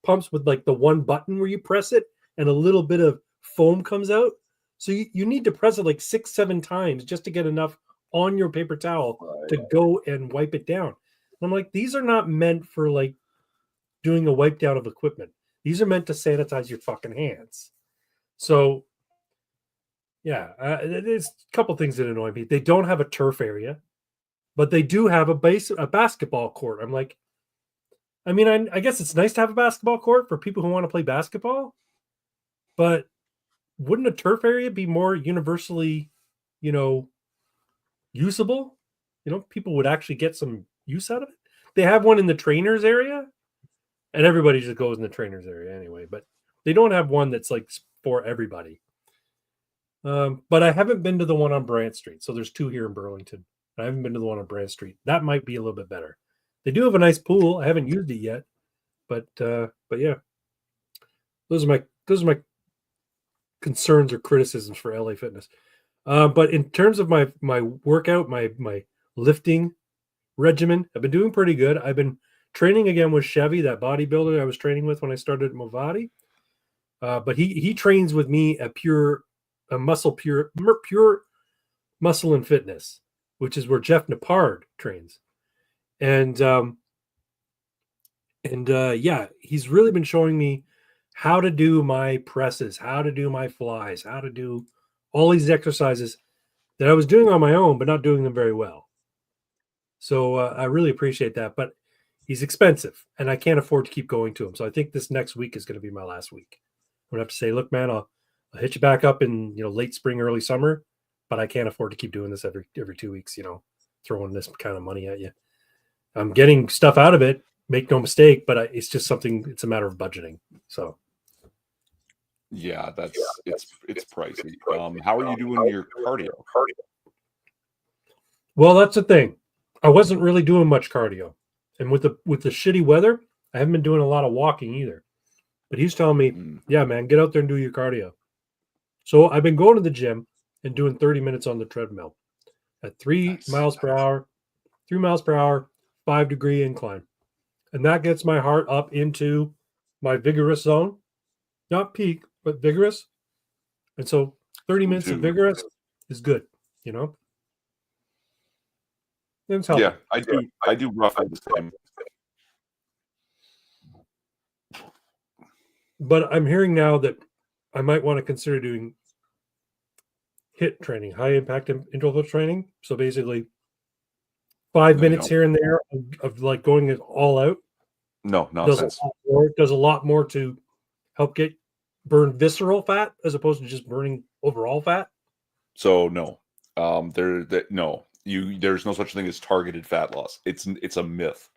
pumps with like the one button where you press it and a little bit of foam comes out. So you need to press it like 6-7 times just to get enough on your paper towel to go and wipe it down. And I'm like, these are not meant for like doing a wipe down of equipment. These are meant to sanitize your fucking hands. So yeah, there's a couple things that annoy me. They don't have a turf area, but they do have a basketball court. I'm like, I mean, I guess it's nice to have a basketball court for people who want to play basketball, but wouldn't a turf area be more universally, usable? People would actually get some use out of it. They have one in the trainers area, and everybody just goes in the trainers area anyway, but they don't have one that's like for everybody. But I haven't been to the one on Brant Street. So there's two here in Burlington. I haven't been to the one on Brant Street. That might be a little bit better. They do have a nice pool. I haven't used it yet, but yeah, those are my concerns or criticisms for LA Fitness. But in terms of my workout, my lifting regimen, I've been doing pretty good. I've been training again with Chevy, that bodybuilder I was training with when I started at Movati. But he trains with me at pure muscle and fitness, which is where Jeff Napard trains. And yeah, he's really been showing me how to do my presses, how to do my flies, how to do all these exercises that I was doing on my own, but not doing them very well. So I really appreciate that. But he's expensive, and I can't afford to keep going to him. So I think this next week is going to be my last week. I'm going to have to say, look, man, I'll hit you back up in late spring, early summer, but I can't afford to keep doing this every 2 weeks, throwing this kind of money at you. I'm getting stuff out of it, make no mistake, but it's just something, it's a matter of budgeting. So yeah, it's pricey. How are you doing your cardio? Well, that's the thing. I wasn't really doing much cardio. And with the shitty weather, I haven't been doing a lot of walking either. But he's telling me, yeah, man, get out there and do your cardio. So I've been going to the gym and doing 30 minutes on the treadmill at 3 miles per hour, 5-degree incline. And that gets my heart up into my vigorous zone. Not peak, but vigorous. And so 30 minutes of vigorous is good, Yeah, I do roughly the same. But I'm hearing now that I might want to consider doing HIIT training, high impact interval training. So basically 5 minutes here and there of like going it all out. No, nonsense. Does a lot more to help burn visceral fat as opposed to just burning overall fat. So no, there's no such thing as targeted fat loss. It's a myth.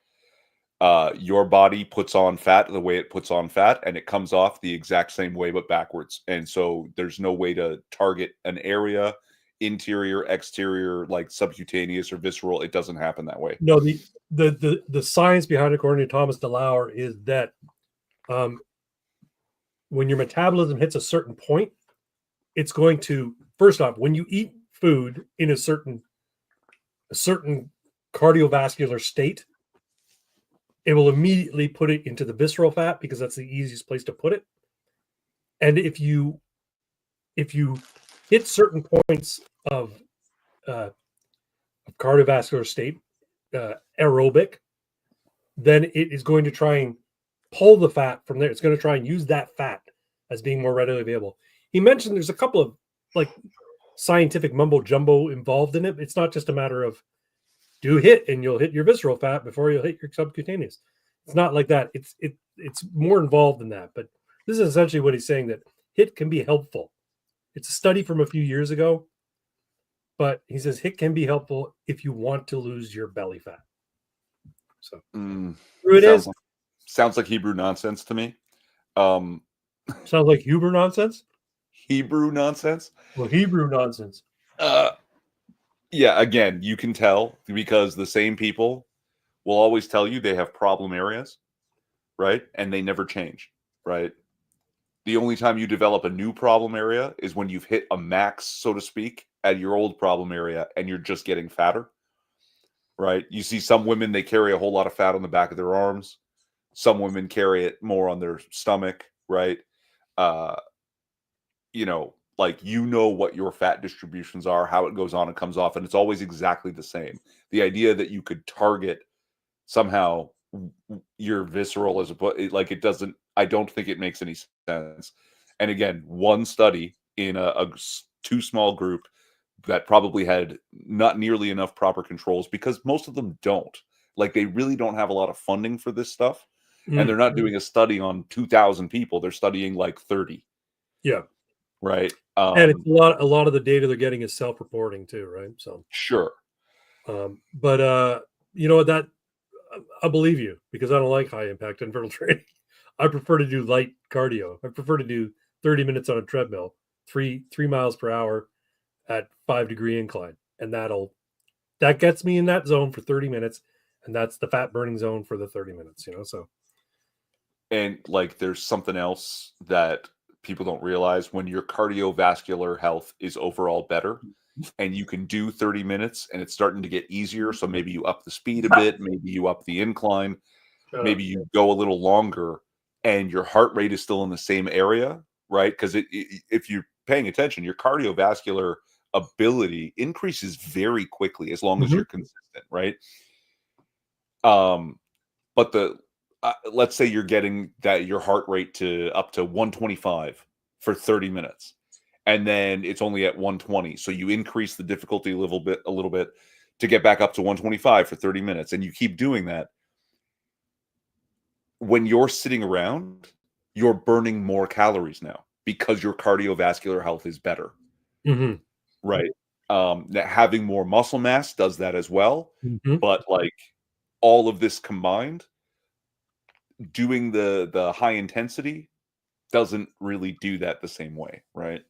Your body puts on fat the way it puts on fat, and it comes off the exact same way but backwards. And so there's no way to target an area, interior, exterior, like subcutaneous or visceral. It doesn't happen that way. No, the science behind it, according to Thomas DeLauer, is that when your metabolism hits a certain point, it's going to, first off, when you eat food in a certain cardiovascular state, it will immediately put it into the visceral fat because that's the easiest place to put it. And if you hit certain points of cardiovascular state, aerobic, then it is going to try and pull the fat from there. It's going to try and use that fat as being more readily available. He mentioned there's a couple of like scientific mumbo jumbo involved in it. It's not just a matter of do HIIT and you'll hit your visceral fat before you'll hit your subcutaneous. It's not like that. It's more involved than that. But this is essentially what he's saying, that HIIT can be helpful. It's a study from a few years ago, but he says HIIT can be helpful if you want to lose your belly fat. So sounds like Hebrew nonsense to me. Sounds like Hebrew nonsense? Hebrew nonsense? Well, Hebrew nonsense. Yeah, again, you can tell because the same people will always tell you they have problem areas, right? And they never change, right? The only time you develop a new problem area is when you've hit a max, so to speak, at your old problem area and you're just getting fatter. right? You see some women, they carry a whole lot of fat on the back of their arms. Some women carry it more on their stomach, right? Uh, like what your fat distributions are, how it goes on and comes off, and it's always exactly the same. The idea that you could target somehow your visceral as like it doesn't. I don't think it makes any sense. And again, one study in a too small group that probably had not nearly enough proper controls, because most of them don't. Like, they really don't have a lot of funding for this stuff, and they're not doing a study on 2,000 people. They're studying like 30. Yeah. Right. And it's a lot of the data they're getting is self-reporting too, right? So sure. But that I believe you, because I don't like high impact interval training. I prefer to do light cardio. I prefer to do 30 minutes on a treadmill, 3 miles per hour at 5-degree incline. And that gets me in that zone for 30 minutes. And that's the fat burning zone for the 30 minutes, so. And like, there's something else that people don't realize. When your cardiovascular health is overall better and you can do 30 minutes and it's starting to get easier, so maybe you up the speed a bit, maybe you up the incline, maybe you go a little longer, and your heart rate is still in the same area, right? Because if you're paying attention, your cardiovascular ability increases very quickly as long as you're consistent, right? But let's say you're getting your heart rate to up to 125 for 30 minutes, and then it's only at 120. So you increase the difficulty a little bit to get back up to 125 for 30 minutes, and you keep doing that. When you're sitting around, you're burning more calories now because your cardiovascular health is better. Right. Having more muscle mass does that as well. But like, all of this combined, doing the high intensity doesn't really do that the same way, right?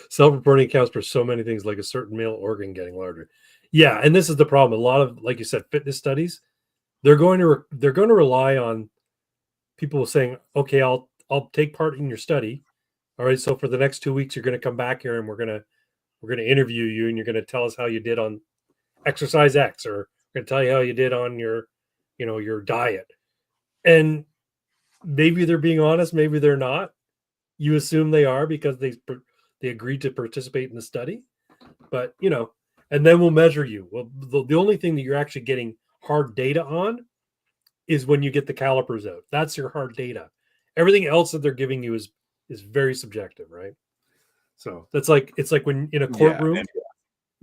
Self-reporting accounts for so many things, like a certain male organ getting larger. Yeah, and this is the problem. A lot of, like you said, fitness studies, they're going to rely on people saying, okay, I'll take part in your study. All right, so for the next 2 weeks, you're going to come back here and we're going to interview you, and you're going to tell us how you did on exercise X, or we're going to tell you how you did on your diet. And maybe they're being honest, maybe they're not. You assume they are because they agreed to participate in the study. But and then we'll measure you. Well, the only thing that you're actually getting hard data on is when you get the calipers out. That's your hard data. Everything else that they're giving you is very subjective, right? So it's like when in a courtroom,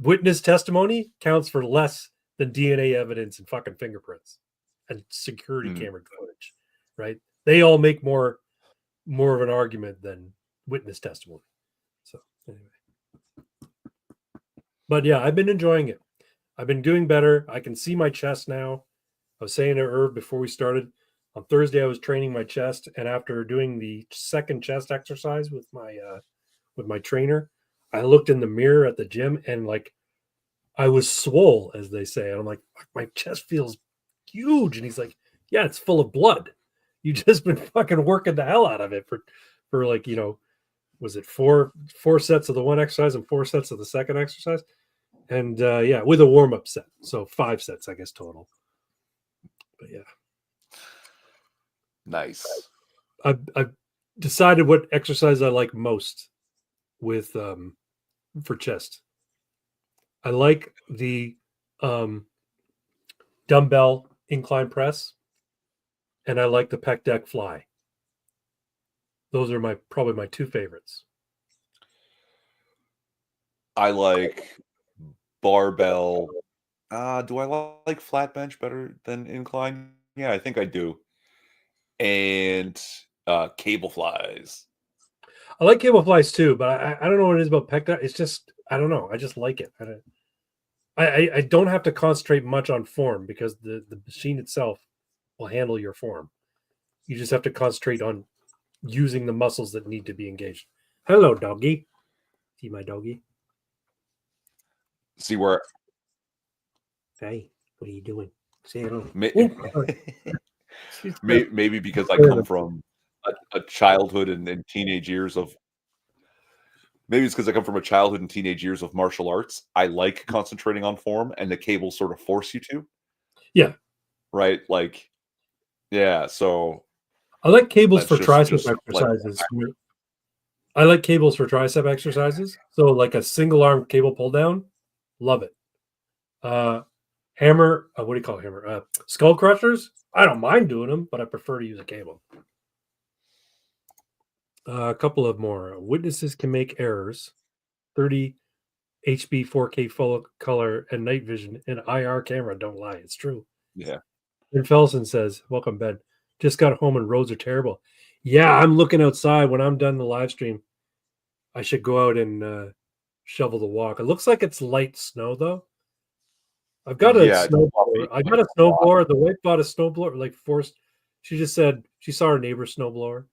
witness testimony counts for less than DNA evidence and fucking fingerprints and security camera footage, right? They all make more of an argument than witness testimony. So anyway, but yeah, I've been enjoying it. I've been doing better. I can see my chest now. I was saying to Irv before we started, on Thursday I was training my chest, and after doing the second chest exercise with my trainer, I looked in the mirror at the gym and like I was swole, as they say. And I'm like, my chest feels huge. And he's like, yeah, it's full of blood. You just been fucking working the hell out of it for like, was it four sets of the one exercise and 4 sets of the second exercise? And yeah, with a warm-up set. So 5 sets, I guess, total. But yeah. Nice. I've decided what exercise I like most with for chest. I like the dumbbell incline press, and I like the pec deck fly. Those are probably my 2 favorites. I like barbell. Do I like flat bench better than incline? Yeah, I think I do. And cable flies. I like cable flies too, but I don't know what it is about pec deck. It's just, I don't know. I just like it. I don't have to concentrate much on form because the machine itself will handle your form. You just have to concentrate on using the muscles that need to be engaged. Hello, doggy. See my doggy? See where? Hey, what are you doing? Say hello. Maybe because I come from a childhood and teenage years of maybe it's because I come from a childhood and teenage years of martial arts. I like concentrating on form, and the cables sort of force you to. Yeah. Right? Like, yeah, so I like cables that's for tricep just like exercises. I like cables for tricep exercises. So like a single arm cable pull down, love it. Hammer, what do you call it, hammer? Skull crushers. I don't mind doing them, but I prefer to use a cable. A couple of more. Witnesses can make errors. 30 HB 4K full color and night vision and IR camera don't lie. It's true. yeah. Ben Felsen says, "Welcome, Ben. Just got home and roads are terrible." Yeah, I'm looking outside. When I'm done the live stream, I should go out and shovel the walk. It looks like it's light snow though. I've got a Yeah, it's snowblower. I got a a lot. snowblower. The wife bought a snowblower, like forced. She just said she saw her neighbor's snowblower,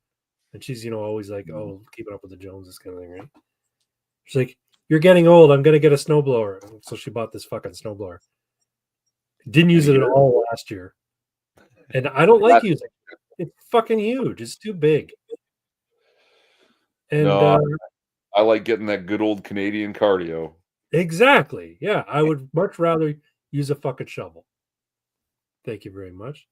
and she's always like, "Oh, keeping up with the Joneses," kind of thing, right? She's like, "You're getting old. I'm gonna get a snowblower." So she bought this fucking snowblower. Didn't use it at all last year, and I don't like using it. It's fucking huge. It's too big. And No, I like getting that good old Canadian cardio. exactly, yeah, I would much rather use a fucking shovel. Thank you very much.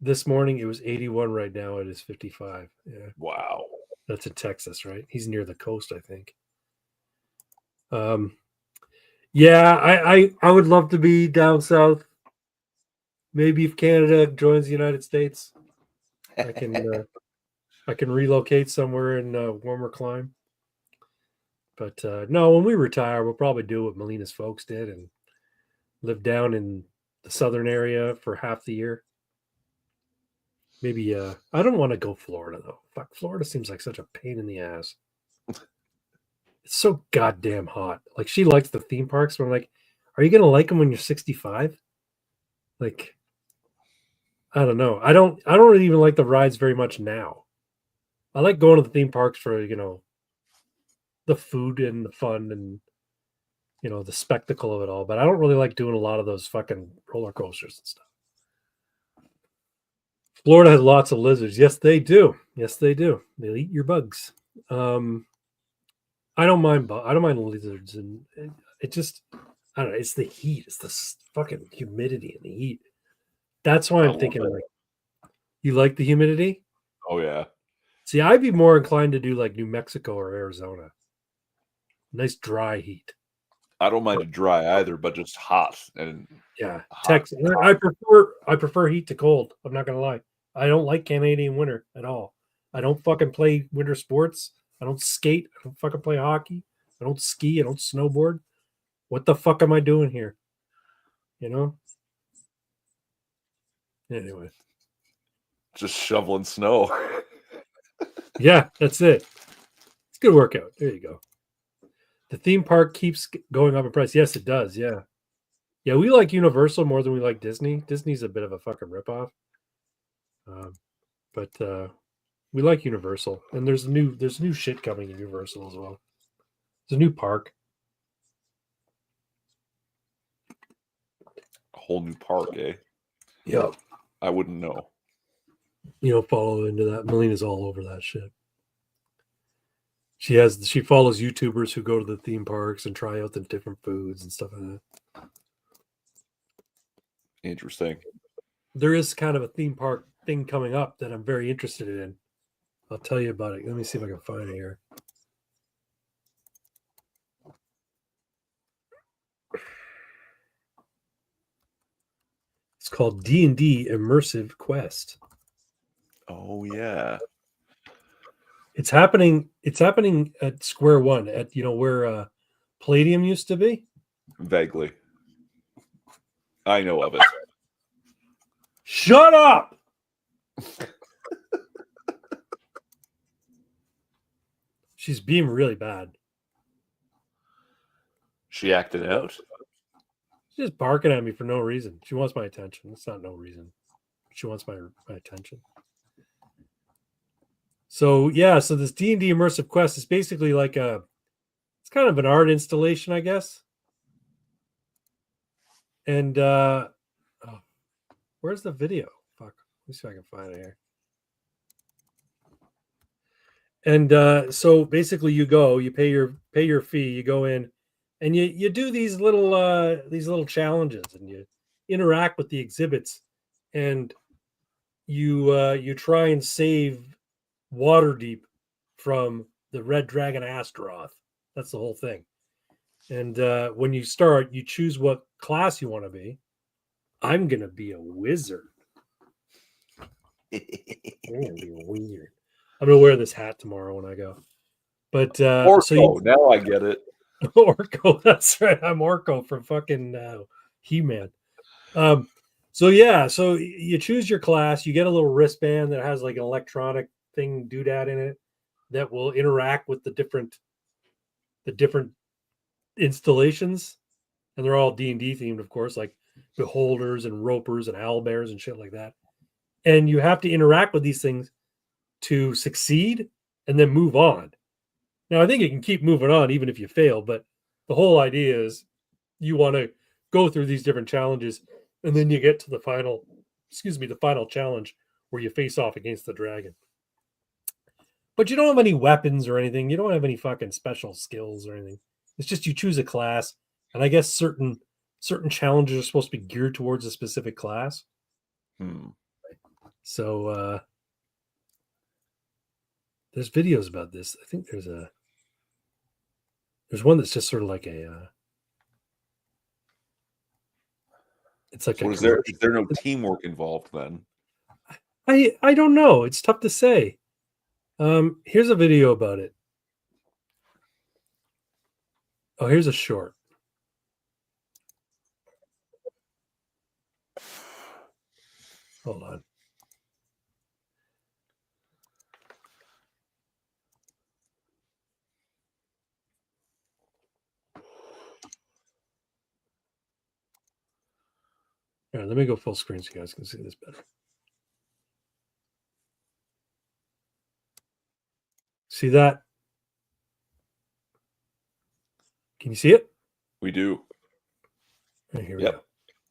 This morning it was 81. Right now it is 55. Yeah, Wow. that's in Texas, right? He's near the coast, I think. Yeah, I would love to be down south. Maybe if Canada joins the United States, I can relocate somewhere in a warmer climate. But no, when we retire, we'll probably do what Melina's folks did and live down in the southern area for half the year. Maybe I don't want to go Florida though. Fuck, Florida seems like such a pain in the ass. It's so goddamn hot. Like she likes the theme parks, but I'm like, are you gonna like them when you're 65? Like, I don't know. I don't really even like the rides very much now. I like going to the theme parks for the food and the fun and the spectacle of it all. But I don't really like doing a lot of those fucking roller coasters and stuff. Florida has lots of lizards. Yes, they do. Yes, they do. They'll eat your bugs. I don't mind. I don't mind lizards, and it just I don't know. It's the heat. It's the fucking humidity and the heat. That's why I'm thinking like, you like the humidity? Oh yeah. See, I'd be more inclined to do like New Mexico or Arizona. Nice dry heat. I don't mind it dry either, but just hot and Yeah, hot. Texas. I prefer heat to cold. I'm not gonna lie. I don't like Canadian winter at all. I don't fucking play winter sports. I don't skate. I don't fucking play hockey. I don't ski. I don't snowboard. What the fuck am I doing here? Anyway. Just shoveling snow. Yeah, that's it. It's a good workout. There you go. The theme park keeps going up in price. Yes, it does. Yeah. Yeah, we like Universal more than we like Disney. Disney's a bit of a fucking ripoff. But we like Universal. And there's new shit coming in Universal as well. There's a new park. A whole new park, eh? Yeah. I wouldn't know. Follow into that. Melina's all over that shit. She follows YouTubers who go to the theme parks and try out the different foods and stuff like that. Interesting. There is kind of a theme park thing coming up that I'm very interested in. I'll tell you about it. Let me see if I can find it here. It's called D&D Immersive Quest. Oh yeah. It's happening at Square One at where Palladium used to be. Vaguely. I know of it. Shut up. She's being really bad. She acted out. She's just barking at me for no reason. She wants my attention. It's not no reason. She wants my attention. So yeah, so this D&D Immersive Quest is basically like it's kind of an art installation, I guess. And where's the video? Fuck. Let me see if I can find it here. And so basically, you pay your fee, you go in, and you do these little challenges, and you interact with the exhibits, and you try and save Waterdeep from the Red Dragon Astaroth. That's the whole thing. And when you start, you choose what class you want to be. I'm gonna be a wizard. I'm gonna be a wizard. I'm gonna wear this hat tomorrow when I go. But Orko, now I get it. Orko, that's right. I'm Orko from fucking He-Man. So you choose your class. You get a little wristband that has like an electronic thing doodad in it that will interact with the different installations, and they're all D&D themed, of course, like beholders and ropers and owlbears and shit like that. And you have to interact with these things to succeed and then move on. Now, I think you can keep moving on even if you fail, but the whole idea is you want to go through these different challenges, and then you get to the final challenge where you face off against the dragon. But you don't have any weapons or anything. You don't have any fucking special skills or anything. It's just you choose a class, and I guess certain challenges are supposed to be geared towards a specific class. So there's videos about this. I think there's one that's just sort of like a it's like So a is there no teamwork involved then? I don't know. It's tough to say. Here's a video about it. Oh, here's a short. Hold on. All right, let me go full screen so you guys can see this better. See that? Can you see it? We do. Right, here we go.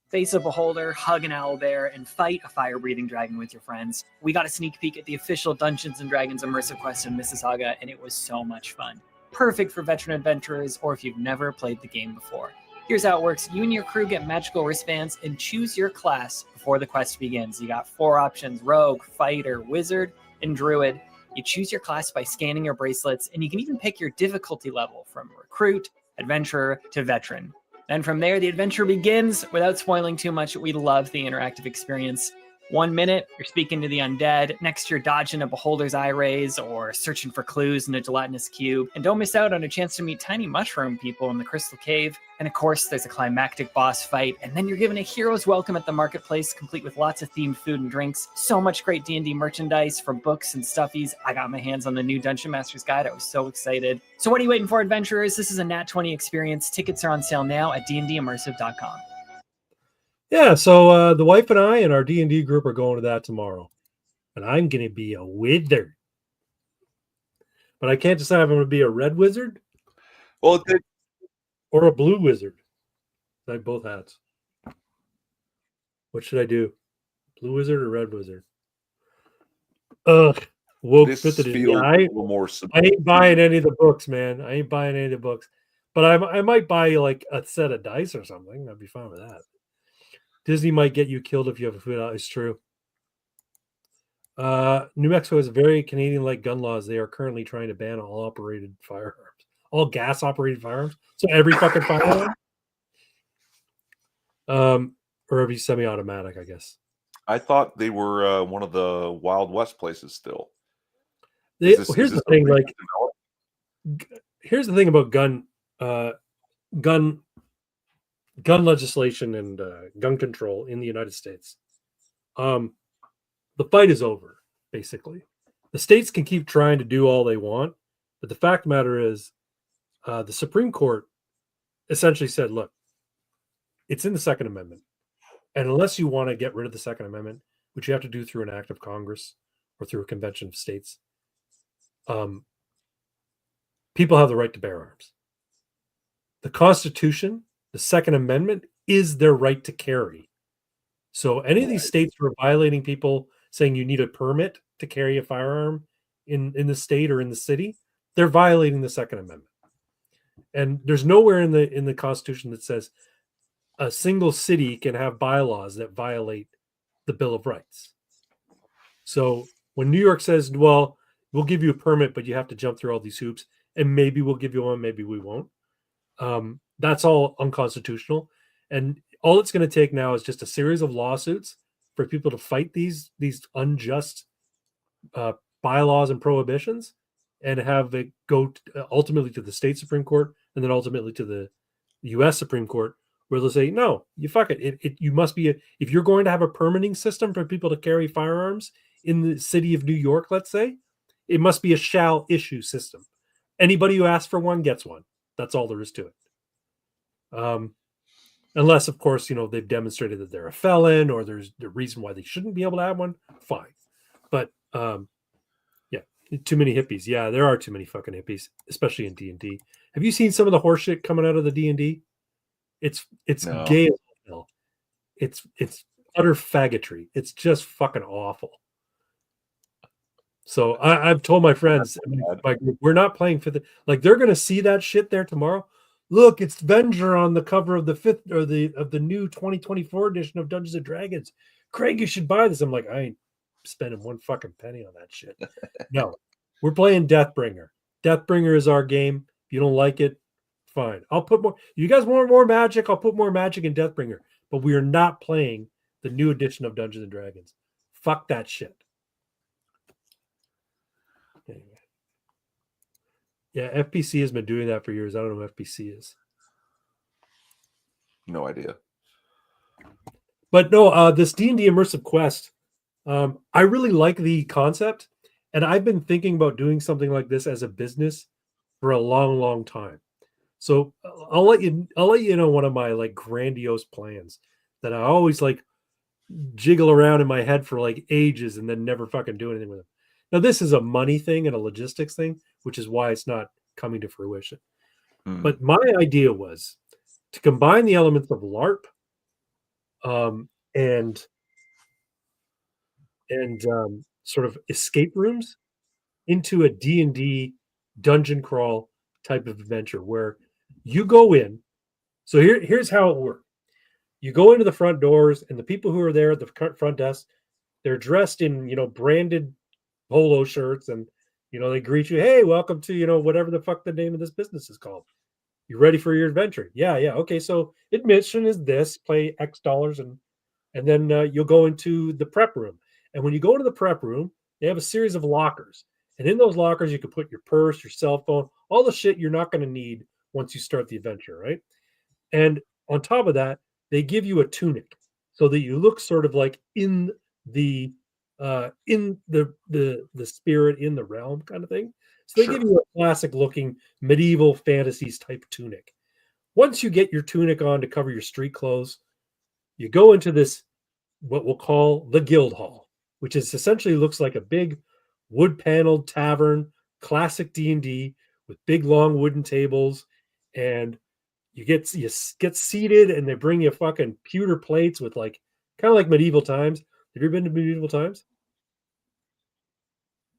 Face a beholder, hug an owlbear, and fight a fire-breathing dragon with your friends. We got a sneak peek at the official Dungeons & Dragons immersive quest in Mississauga, and it was so much fun. Perfect for veteran adventurers or if you've never played the game before. Here's how it works. You and your crew get magical wristbands and choose your class before the quest begins. You got 4 options: Rogue, Fighter, Wizard, and Druid. You choose your class by scanning your bracelets, and you can even pick your difficulty level from Recruit, Adventurer, to Veteran. Then from there, the adventure begins. Without spoiling too much, we love the interactive experience. 1 minute, you're speaking to the undead. Next, you're dodging a beholder's eye rays or searching for clues in a gelatinous cube. And don't miss out on a chance to meet tiny mushroom people in the Crystal Cave. And of course, there's a climactic boss fight. And then you're given a hero's welcome at the marketplace, complete with lots of themed food and drinks. So much great D&D merchandise, from books and stuffies. I got my hands on the new Dungeon Master's Guide. I was so excited. So what are you waiting for, adventurers? This is a Nat 20 experience. Tickets are on sale now at dndimmersive.com. Yeah, so the wife and I and our D&D group are going to that tomorrow. And I'm going to be a wizard. But I can't decide if I'm going to be a red wizard or a blue wizard. I have both hats. What should I do? Blue wizard or red wizard? Ugh. Woke This fifth edition. feels Yeah, a little more I ain't buying any of the books, man. I ain't buying any of the books. But I might buy like a set of dice or something. I'd be fine with that. Disney might get you killed if you have a food out. It's true. New Mexico has very Canadian-like gun laws. They are currently trying to ban all operated firearms, all gas-operated firearms. So every fucking firearm, or every semi-automatic, I guess. I thought they were one of the Wild West places still. Here's the thing, like, here's the thing about gun legislation and gun control in the United States. The fight is over, basically. The states can keep trying to do all they want, but the fact of the matter is the Supreme Court essentially said, look, it's in the Second Amendment. And unless you want to get rid of the Second Amendment, which you have to do through an act of Congress or through a convention of states, people have the right to bear arms. The Constitution, the Second Amendment, is their right to carry. So any of these states who are violating people, saying you need a permit to carry a firearm in the state or in the city, they're violating the Second Amendment. And there's nowhere in the Constitution that says a single city can have bylaws that violate the Bill of Rights. So when New York says, well, we'll give you a permit, but you have to jump through all these hoops, and maybe we'll give you one, maybe we won't. That's all unconstitutional. And all it's going to take now is just a series of lawsuits for people to fight these unjust bylaws and prohibitions, and have it go ultimately to the state Supreme Court, and then ultimately to the U.S. Supreme Court, where they'll say, no, you fuck it. You must be if you're going to have a permitting system for people to carry firearms in the city of New York, let's say, it must be a shall issue system. Anybody who asks for one gets one. That's all there is to it. Unless, of course, they've demonstrated that they're a felon, or there's the reason why they shouldn't be able to have one. Fine. But yeah, too many hippies. Yeah, there are too many fucking hippies, especially in D&D. Have you seen some of the horseshit coming out of the D&D? It's No. gay as hell. It's utter faggotry. It's just fucking awful. So I've told my friends, my group, we're not playing for they're gonna see that shit there tomorrow. Look, it's Venger on the cover of the the new 2024 edition of Dungeons and Dragons. Craig, you should buy this. I'm like, I ain't spending one fucking penny on that shit. No, we're playing Deathbringer. Deathbringer is our game. If you don't like it, fine. I'll put more. You guys want more magic? I'll put more magic in Deathbringer. But we are not playing the new edition of Dungeons and Dragons. Fuck that shit. Anyway. Yeah, FPC has been doing that for years. I don't know what FPC is. No idea. But no, this D&D Immersive Quest, I really like the concept, and I've been thinking about doing something like this as a business for a long, long time. So I'll let you know one of my grandiose plans that I always jiggle around in my head for ages and then never fucking do anything with it. Now this is a money thing and a logistics thing, which is why it's not coming to fruition. But my idea was to combine the elements of LARP and sort of escape rooms into a D&D dungeon crawl type of adventure where you go in. So here's how it works. You go into the front doors, and the people who are there at the front desk, they're dressed in, branded polo shirts, and, they greet you. Hey, welcome to, whatever the fuck the name of this business is called. You ready for your adventure? Yeah. Okay. So admission is this, pay X dollars, and then you'll go into the prep room. And when you go into the prep room, they have a series of lockers. And in those lockers, you can put your purse, your cell phone, all the shit you're not going to need once you start the adventure, right? And on top of that, they give you a tunic so that you look sort of like in the spirit, in the realm kind of thing. So they give you a classic looking medieval fantasies type tunic. Once you get your tunic on to cover your street clothes, you go into this, what we'll call the guild hall, which is essentially looks like a big wood paneled tavern, classic D&D with big long wooden tables, and you get seated, and they bring you fucking pewter plates with kind of like medieval times. Have you been to medieval times?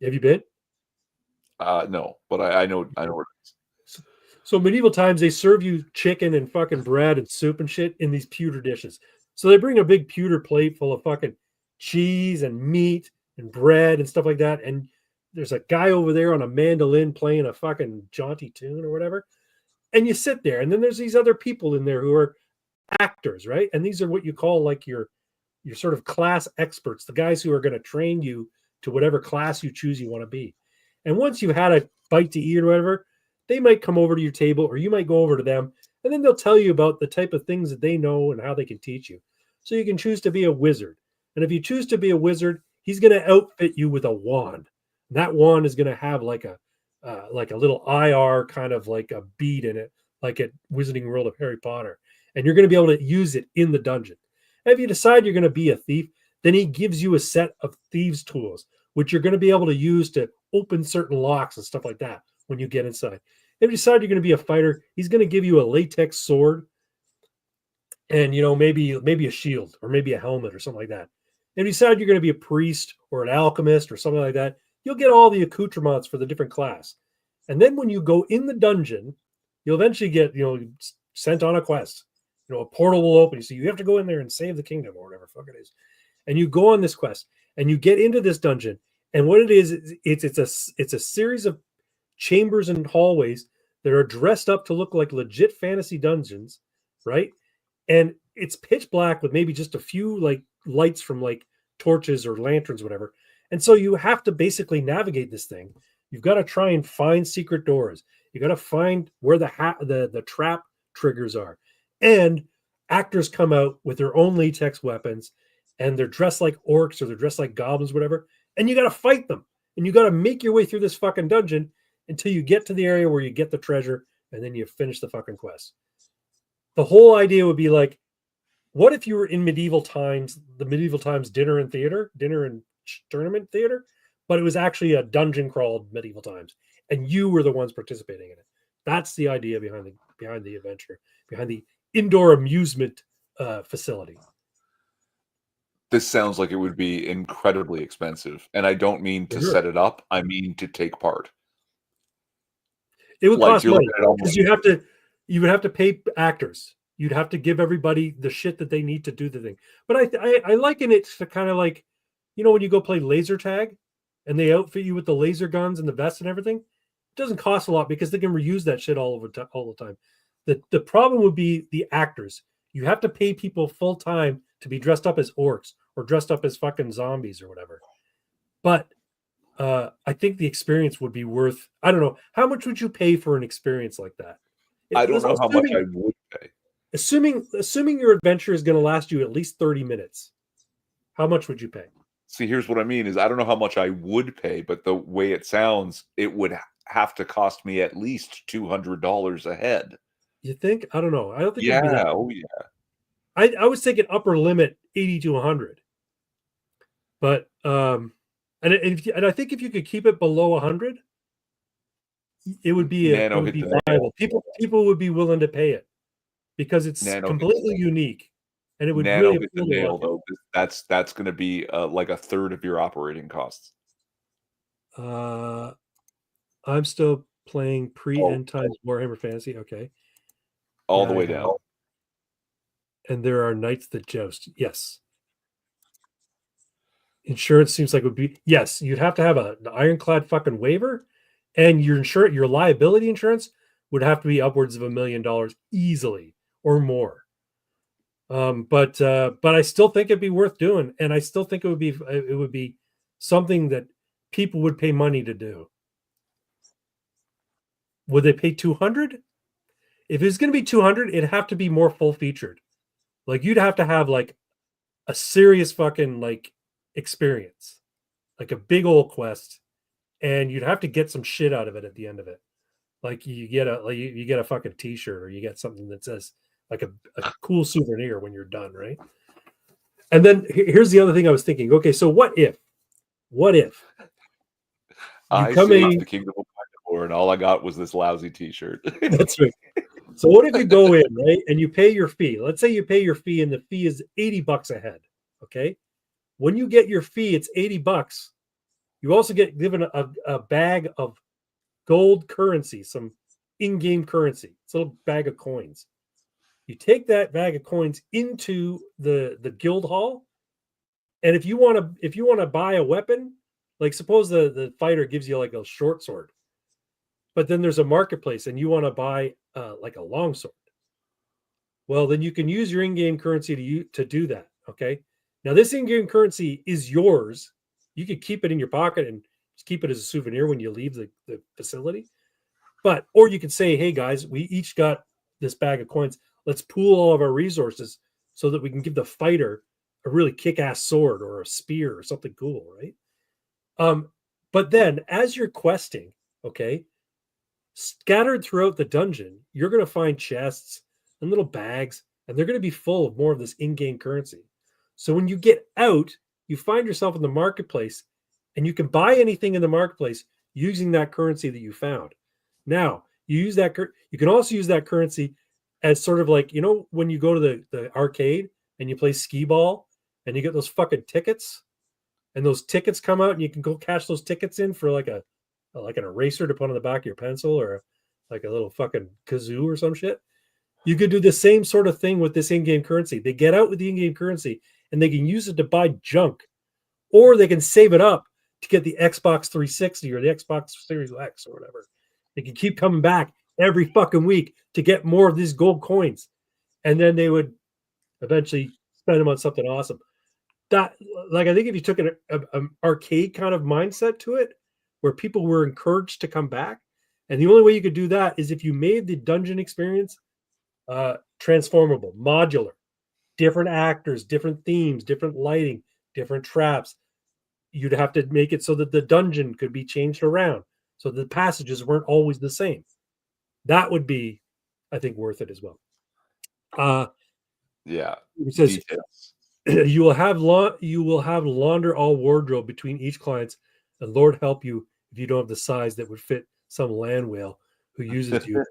Have you been? No, but I know where it is. So medieval times, they serve you chicken and fucking bread and soup and shit in these pewter dishes. So they bring a big pewter plate full of fucking cheese and meat and bread and stuff like that. And there's a guy over there on a mandolin playing a fucking jaunty tune or whatever. And you sit there, and then there's these other people in there who are actors, right? And these are what you call your sort of class experts, the guys who are going to train you to whatever class you choose you want to be. And once you've had a bite to eat or whatever, they might come over to your table, or you might go over to them, and then they'll tell you about the type of things that they know and how they can teach you. So you can choose to be a wizard. And if you choose to be a wizard, he's going to outfit you with a wand. And that wand is going to have like a little IR kind of like a bead in it, like at Wizarding World of Harry Potter. And you're going to be able to use it in the dungeon. And if you decide you're going to be a thief, then he gives you a set of thieves' tools, which you're going to be able to use to open certain locks and stuff like that when you get inside. If you decide you're going to be a fighter, he's going to give you a latex sword and, maybe a shield or maybe a helmet or something like that. If you decide you're going to be a priest or an alchemist or something like that, you'll get all the accoutrements for the different class. And then when you go in the dungeon, you'll eventually get, sent on a quest. A portal will open. So you have to go in there and save the kingdom or whatever fuck it is. And you go on this quest and you get into this dungeon. And what it is, it's a series of chambers and hallways that are dressed up to look like legit fantasy dungeons, right? And it's pitch black with maybe just a few like lights from like torches or lanterns, whatever. And so you have to basically navigate this thing. You've got to try and find secret doors. You got to find where the trap triggers are. And actors come out with their own latex weapons, and they're dressed like orcs or they're dressed like goblins, whatever. And you got to fight them. And you got to make your way through this fucking dungeon until you get to the area where you get the treasure, and then you finish the fucking quest. The whole idea would be like, what if you were in medieval times, the medieval times dinner and tournament theater, but it was actually a dungeon crawled medieval times, and you were the ones participating in it. That's the idea behind the adventure, behind the indoor amusement facility. This sounds like it would be incredibly expensive, and I don't mean to set it up. I mean to take part. It would cost money because you would have to pay actors. You'd have to give everybody the shit that they need to do the thing. But I liken it to kind of like, when you go play laser tag and they outfit you with the laser guns and the vest and everything, it doesn't cost a lot because they can reuse that shit all the time. The problem would be the actors. You have to pay people full time to be dressed up as orcs or dressed up as fucking zombies or whatever. But I think the experience would be worth, I don't know, how much would you pay for an experience like that? I don't know how much I would pay. Assuming your adventure is going to last you at least 30 minutes, how much would you pay? See, here's what I mean is I don't know how much I would pay, but the way it sounds, it would have to cost me at least $200 a head. You think? I don't know. I don't think yeah, it'd be that. Oh yeah. I was thinking upper limit 80 to 100. But and I think if you could keep it below 100, it would be viable. People would be willing to pay it because it's completely unique, and it would really hit the nail though. That's going to be like a third of your operating costs. I'm still playing pre-end times Warhammer Fantasy. Okay, all the way down. And there are knights that joust. Yes. Insurance seems like would be yes. You'd have to have an ironclad fucking waiver, and your liability insurance would have to be upwards of $1 million easily or more. But I still think it'd be worth doing, and I still think it would be something that people would pay money to do. Would they pay 200? If it's going to be 200, it'd have to be more full featured. Like you'd have to have like a serious fucking like experience, like a big old quest, and you'd have to get some shit out of it at the end of it. Like you get a fucking t-shirt, or you get something that says like a cool souvenir when you're done, right? And then here's the other thing I was thinking. Okay, so what if I saved the Kingdom of Mandalore and all I got was this lousy t-shirt? That's right. So what if you go in, right, and you pay your fee? Let's say you pay your fee and the fee is $80 a head. Okay. When you get your fee, it's $80. You also get given a bag of gold currency, some in-game currency. It's a little bag of coins. You take that bag of coins into the guild hall, and if you want to buy a weapon, like suppose the fighter gives you like a short sword, but then there's a marketplace and you want to buy like a long sword. Well, then you can use your in-game currency to do that. Okay. Now this in-game currency is yours. You could keep it in your pocket and just keep it as a souvenir when you leave the facility. Or you could say, hey guys, we each got this bag of coins. Let's pool all of our resources so that we can give the fighter a really kick-ass sword or a spear or something cool, right? But then as you're questing, okay, scattered throughout the dungeon, you're going to find chests and little bags, and they're going to be full of more of this in-game currency. So when you get out, you find yourself in the marketplace, and you can buy anything in the marketplace using that currency that you found. Now, you can also use that currency as sort of like, when you go to the arcade and you play skee ball and you get those fucking tickets and those tickets come out, and you can go cash those tickets in for like an eraser to put on the back of your pencil, or like a little fucking kazoo or some shit. You could do the same sort of thing with this in-game currency. They get out with the in-game currency, and they can use it to buy junk, or they can save it up to get the Xbox 360 or the Xbox Series X or whatever. They can keep coming back every fucking week to get more of these gold coins, and then they would eventually spend them on something awesome. That, like, I think if you took an arcade kind of mindset to it, where people were encouraged to come back, and the only way you could do that is if you made the dungeon experience transformable, modular, different actors, different themes, different lighting, different traps. You'd have to make it so that the dungeon could be changed around, so the passages weren't always the same. That would be, I think, worth it as well. Yeah. It says Details. you will have launder all wardrobe between each clients, and Lord help you if you don't have the size that would fit some land whale who uses you,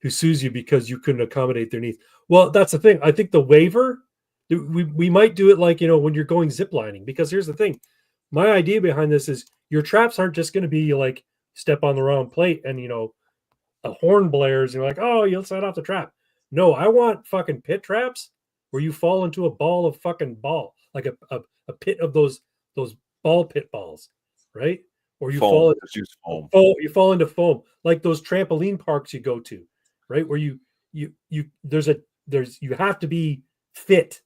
who sues you because you couldn't accommodate their needs. Well, that's the thing. I think the waiver, we might do it like, when you're going ziplining, because here's the thing. My idea behind this is your traps aren't just going to be like step on the wrong plate and, a horn blares and you're like, oh, you'll set off the trap. No, I want fucking pit traps where you fall into a ball of fucking ball, like a pit of those ball pit balls, right? Or you Foam. fall you fall into foam, like those trampoline parks you go to, right? Where you have to be fit.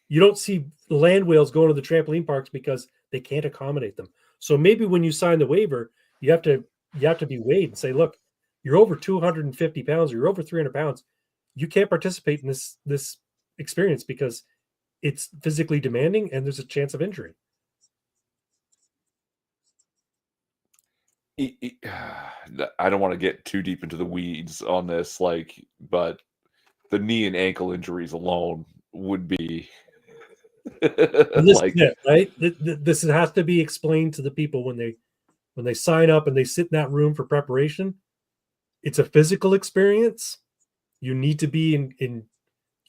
You don't see land whales going to the trampoline parks because they can't accommodate them. So maybe when you sign the waiver, you have to be weighed and say, look, you're over 250 pounds or you're over 300 pounds. You can't participate in this experience because it's physically demanding and there's a chance of injury. I don't want to get too deep into the weeds on this, but the knee and ankle injuries alone would be this is it, right? This has to be explained to the people when they sign up and they sit in that room for preparation. It's a physical experience. You need to be in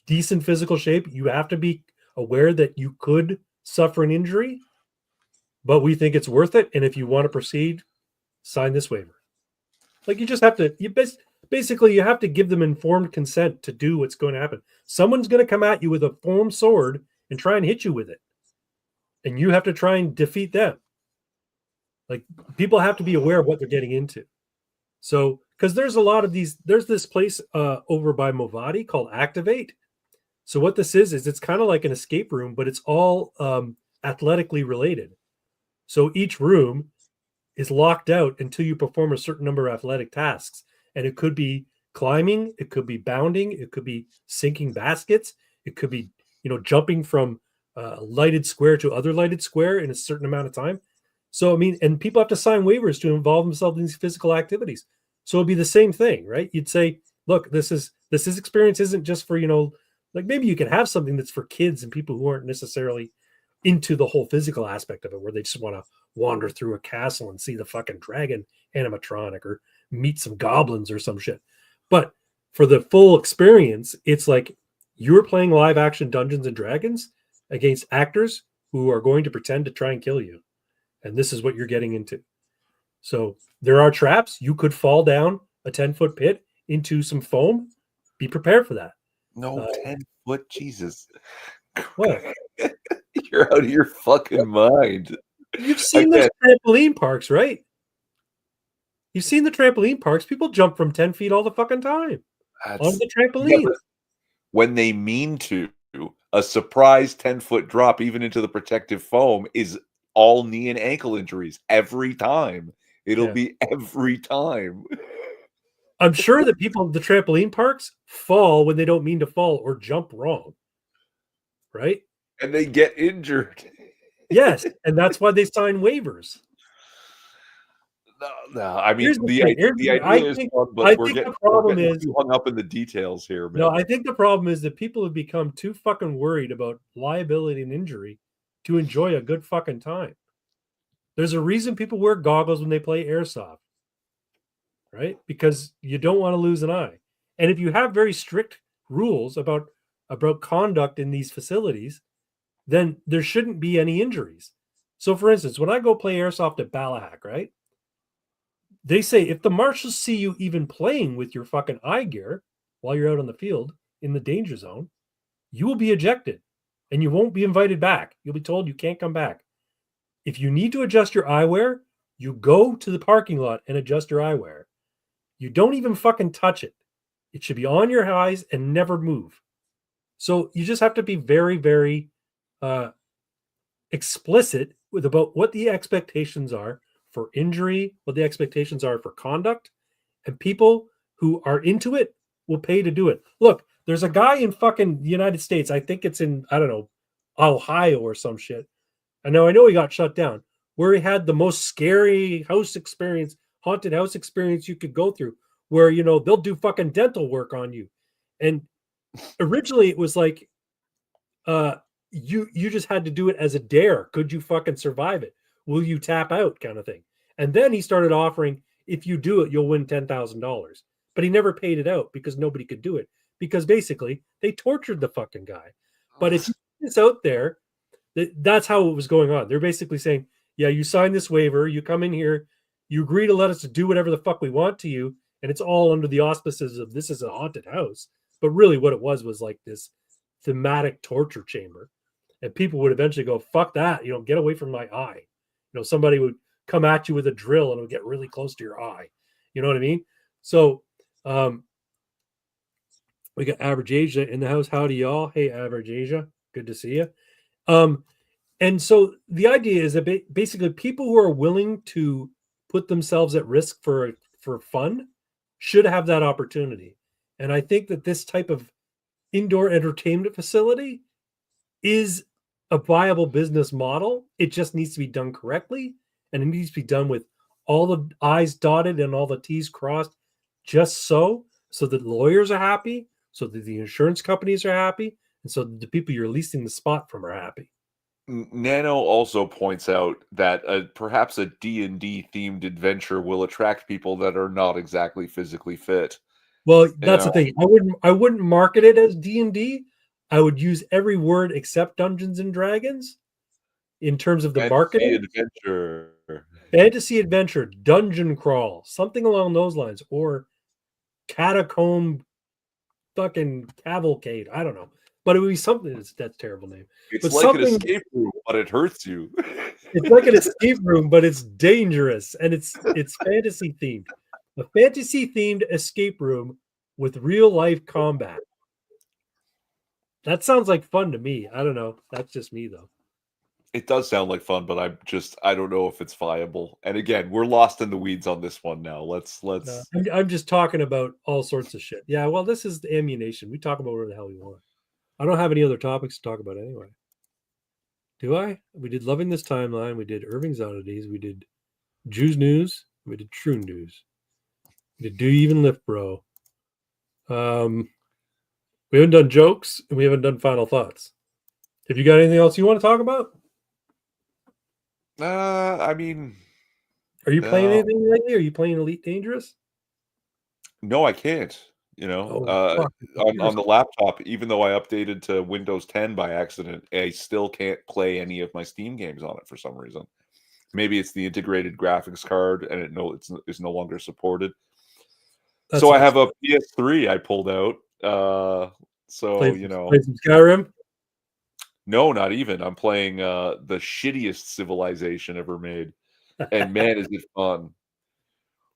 decent physical shape. You have to be aware that you could suffer an injury, but we think it's worth it. And if you want to proceed, sign this waiver. Like, you just have to, basically you have to give them informed consent to do what's going to happen. Someone's going to come at you with a foam sword and try and hit you with it. And you have to try and defeat them. Like, people have to be aware of what they're getting into. So, because there's this place over by Movati called Activate. So what this is it's kind of like an escape room, but it's all athletically related. So each room is locked out until you perform a certain number of athletic tasks. And it could be climbing, it could be bounding, it could be sinking baskets, it could be, jumping from lighted square to other lighted square in a certain amount of time. So, and people have to sign waivers to involve themselves in these physical activities. So it'd be the same thing, right? You'd say, look, this experience isn't just for, like, maybe you can have something that's for kids and people who aren't necessarily into the whole physical aspect of it, where they just want to wander through a castle and see the fucking dragon animatronic or meet some goblins or some shit. But for the full experience, it's like you're playing live action Dungeons and Dragons against actors who are going to pretend to try and kill you. And this is what you're getting into. So there are traps. You could fall down a 10-foot pit into some foam. Be prepared for that. No, 10-foot, Jesus. What? You're out of your fucking mind. You've seen those trampoline parks, right? You've seen the trampoline parks. People jump from 10 feet all the fucking time on the trampoline. Yeah, when they mean to, a surprise 10-foot drop, even into the protective foam, is all knee and ankle injuries every time. It'll be every time. I'm sure that people at the trampoline parks fall when they don't mean to fall or jump wrong. Right? And they get injured. Yes. And that's why they sign waivers. No. I mean, the idea is fun, but we're getting too hung up in the details here, man. No, I think the problem is that people have become too fucking worried about liability and injury to enjoy a good fucking time. There's a reason people wear goggles when they play airsoft, right? Because you don't want to lose an eye. And if you have very strict rules about conduct in these facilities, then there shouldn't be any injuries. So, for instance, when I go play airsoft at Balahac, right? They say if the marshals see you even playing with your fucking eye gear while you're out on the field in the danger zone, you will be ejected and you won't be invited back. You'll be told you can't come back. If you need to adjust your eyewear, you go to the parking lot and adjust your eyewear. You don't even fucking touch it. It should be on your eyes and never move. So you just have to be very, very explicit with about what the expectations are for injury, what the expectations are for conduct, and people who are into it will pay to do it. Look, there's a guy in fucking the United States. I think it's in, I don't know, Ohio or some shit. I know he got shut down, where he had the most scary house experience, haunted house experience you could go through, where, you know, they'll do fucking dental work on you. And originally it was like, you just had to do it as a dare. Could you fucking survive it? Will you tap out, kind of thing? And then he started offering, if you do it, you'll win $10,000. But he never paid it out because nobody could do it, because basically they tortured the fucking guy. But if it's out there, that's how it was going on. They're basically saying, yeah, you sign this waiver, you come in here, you agree to let us do whatever the fuck we want to you, and it's all under the auspices of this is a haunted house. But really what it was like this thematic torture chamber. And people would eventually go, fuck that, you know, get away from my eye. You know, somebody would come at you with a drill and it would get really close to your eye. You know what I mean? So we got Average Asia in the house. Howdy, y'all. Hey, Average Asia. Good to see you. And so the idea is that basically people who are willing to put themselves at risk for fun should have that opportunity. And I think that this type of indoor entertainment facility is a viable business model. It just needs to be done correctly, and it needs to be done with all the I's dotted and all the T's crossed, just so that lawyers are happy, so that the insurance companies are happy, and so that the people you're leasing the spot from are happy. Nano also points out that perhaps a D&D themed adventure will attract people that are not exactly physically fit. Well, that's the thing. I wouldn't market it as D&D. I would use every word except Dungeons and Dragons in terms of the marketing. Fantasy adventure, dungeon crawl, something along those lines, or catacomb fucking cavalcade. I don't know, but it would be something that's terrible name. It's but like an escape room, but it hurts you. It's like an escape room, but it's dangerous, and it's fantasy themed. A fantasy themed escape room with real life combat. That sounds like fun to me. I don't know. That's just me though. It does sound like fun, but I don't know if it's viable. And again, we're lost in the weeds on this one now. Let's. I'm just talking about all sorts of shit. Yeah, well, this is the Ammunation. We talk about whatever the hell we want. I don't have any other topics to talk about anyway. Do I? We did Loving This Timeline. We did Irving's Oddities. We did Jews News. We did True News. We did Do You Even Lift, Bro? We haven't done jokes, and we haven't done final thoughts. Have you got anything else you want to talk about? I mean, are you playing anything lately? Are you playing Elite Dangerous? No, I can't. You know, on the laptop, even though I updated to Windows 10 by accident, I still can't play any of my Steam games on it for some reason. Maybe it's the integrated graphics card, and it's no longer supported. So I have a PS3 I pulled out. Play some Skyrim. No, not even. I'm playing the shittiest Civilization ever made, and man, is it fun!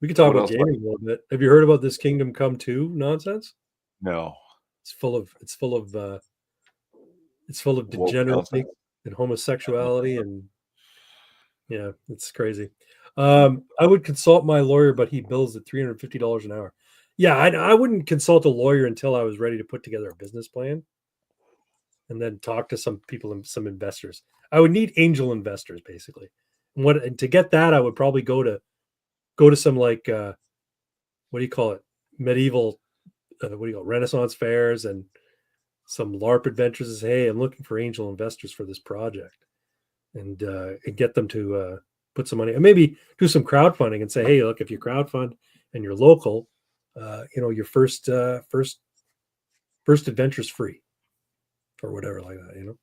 We can talk about gaming a little bit. Have you heard about this Kingdom Come 2 nonsense? No. It's full of degeneracy and homosexuality, and yeah, it's crazy. I would consult my lawyer, but he bills at $350 an hour. Yeah, I wouldn't consult a lawyer until I was ready to put together a business plan and then talk to some people and some investors. I would need angel investors, basically. And to get that, I would probably go to some like what do you call it? Medieval Renaissance fairs and some LARP adventures. And say, hey, I'm looking for angel investors for this project, and get them to put some money, and maybe do some crowdfunding and say, hey, look, if you crowdfund and you're local, your first adventure is free, or whatever like that.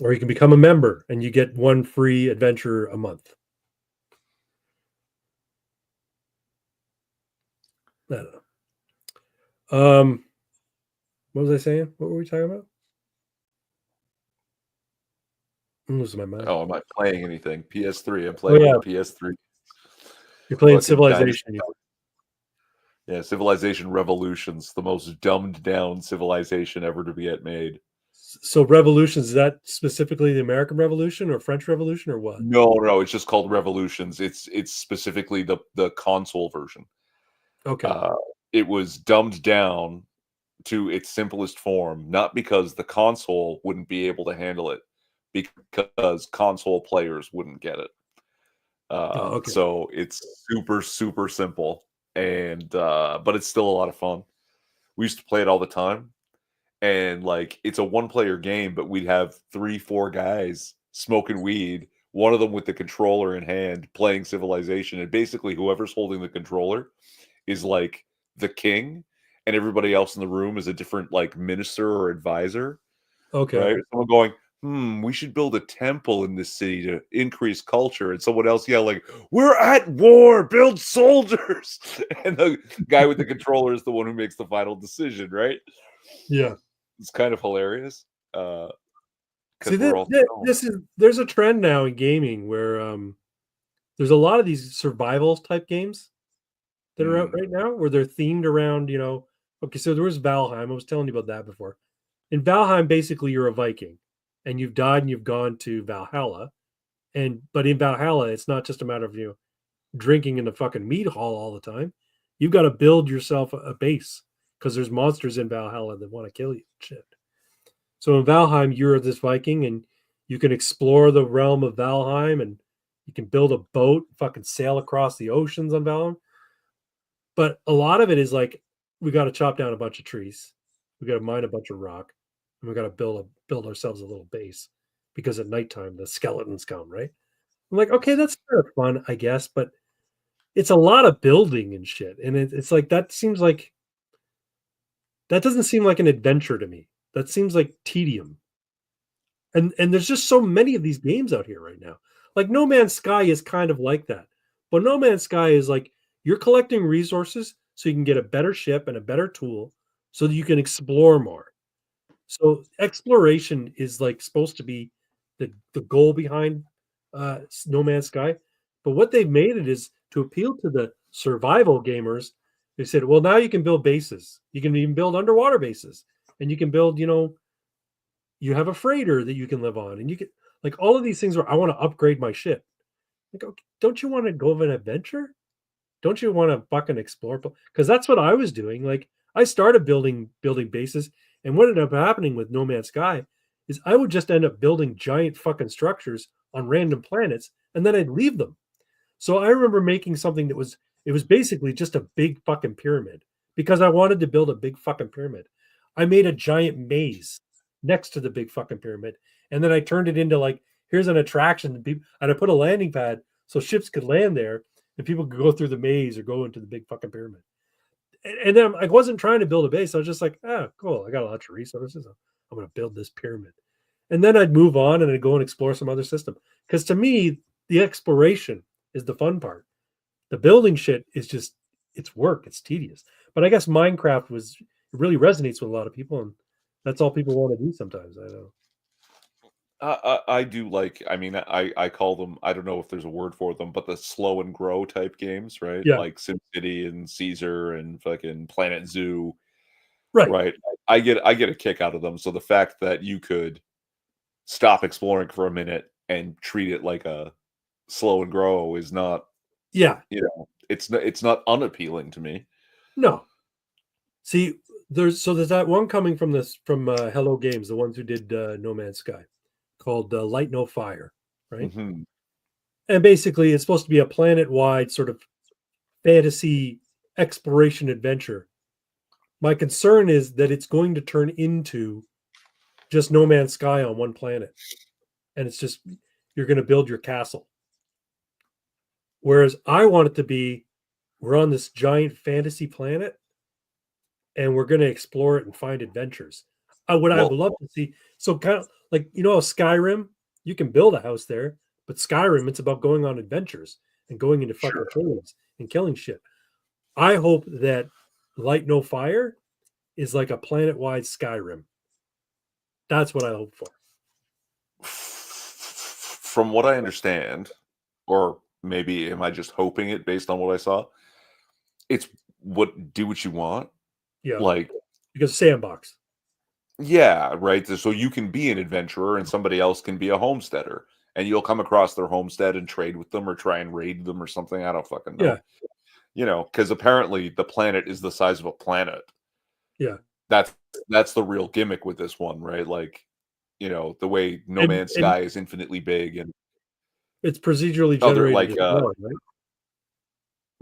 Or you can become a member and you get one free adventure a month. I don't know. What was I saying? What were we talking about? I'm losing my mind. Oh, am I playing anything? PS3. I'm Oh playing yeah, on PS3. you're playing Fucking Civilization. Yeah, Civilization Revolutions, the most dumbed down civilization ever to be made. So Revolutions, is that specifically the American Revolution or French Revolution or what? No, it's just called Revolutions. It's specifically the console version. Okay. It was dumbed down to its simplest form, not because the console wouldn't be able to handle it, because console players wouldn't get it. Okay. So it's super, super simple, and but it's still a lot of fun. We used to play it all the time, and like it's a one-player game, but we'd have 3-4 guys smoking weed, one of them with the controller in hand, playing Civilization, and basically whoever's holding the controller is like the king, and everybody else in the room is a different like minister or advisor. Okay. Right? Someone going, we should build a temple in this city to increase culture. And someone else yell like, we're at war, build soldiers. And the guy with the controller is the one who makes the final decision, right? Yeah. It's kind of hilarious. See, there's a trend now in gaming where there's a lot of these survival type games that are out right now where they're themed around, okay, so there was Valheim. I was telling you about that before. In Valheim, basically you're a Viking and you've died and you've gone to Valhalla. But in Valhalla, it's not just a matter of drinking in the fucking meat hall all the time. You've got to build yourself a base because there's monsters in Valhalla that want to kill you. Shit. So in Valheim, you're this Viking and you can explore the realm of Valheim and you can build a boat, fucking sail across the oceans on Valheim. But a lot of it is like, we got to chop down a bunch of trees. We got to mine a bunch of rock. And we got to build ourselves a little base because at nighttime, the skeletons come, right? I'm like, okay, that's kind of fun, I guess. But it's a lot of building and shit. And it's like, that doesn't seem like an adventure to me. That seems like tedium. And there's just so many of these games out here right now. Like No Man's Sky is kind of like that. But No Man's Sky is like you're collecting resources so you can get a better ship and a better tool so that you can explore more. So exploration is like supposed to be the goal behind No Man's Sky. But what they've made it is to appeal to the survival gamers. They said, well, now you can build bases. You can even build underwater bases. And you can build, you have a freighter that you can live on. And you can, like, all of these things where I want to upgrade my ship. Like, okay, don't you want to go on an adventure? Don't you want to fucking explore? Because that's what I was doing. Like, I started building bases. And what ended up happening with No Man's Sky is I would just end up building giant fucking structures on random planets. And then I'd leave them. So I remember making something it was basically just a big fucking pyramid because I wanted to build a big fucking pyramid. I made a giant maze next to the big fucking pyramid. And then I turned it into like, here's an attraction. And I put a landing pad so ships could land there and people could go through the maze or go into the big fucking pyramid. And then I wasn't trying to build a base. I was just like, cool. I got a lot of resources. I'm going to build this pyramid. And then I'd move on and I'd go and explore some other system. Because to me, the exploration is the fun part. The building shit is just, it's work. It's tedious. But I guess Minecraft really resonates with a lot of people. And that's all people want to do sometimes. I know. I do like, I mean, I call them, I don't know if there's a word for them, but the slow and grow type games, right? Yeah. Like SimCity and Caesar and fucking Planet Zoo. Right. Right. I get a kick out of them. So the fact that you could stop exploring for a minute and treat it like a slow and grow is not, it's not unappealing to me. No. See, there's that one coming from Hello Games, the ones who did No Man's Sky, called Light No Fire, right? Mm-hmm. And basically, it's supposed to be a planet-wide sort of fantasy exploration adventure. My concern is that it's going to turn into just No Man's Sky on one planet, and it's just you're going to build your castle. Whereas I want it to be, we're on this giant fantasy planet, and we're going to explore it and find adventures. I would love to see. So kind of like, you know, Skyrim, you can build a house there, but Skyrim, it's about going on adventures and going into fucking caves and killing shit. I hope that Light No Fire is like a planet-wide Skyrim. That's what I hope for. From what I understand, or maybe am I just hoping it based on what I saw? It's do what you want. Yeah. Like, because sandbox. Yeah, right. So you can be an adventurer and somebody else can be a homesteader. And you'll come across their homestead and trade with them or try and raid them or something. I don't fucking know. Yeah. You know, because apparently the planet is the size of a planet. Yeah. That's the real gimmick with this one, right? Like, you know, the way No Man's Sky is infinitely big and it's procedurally generated like as well, right?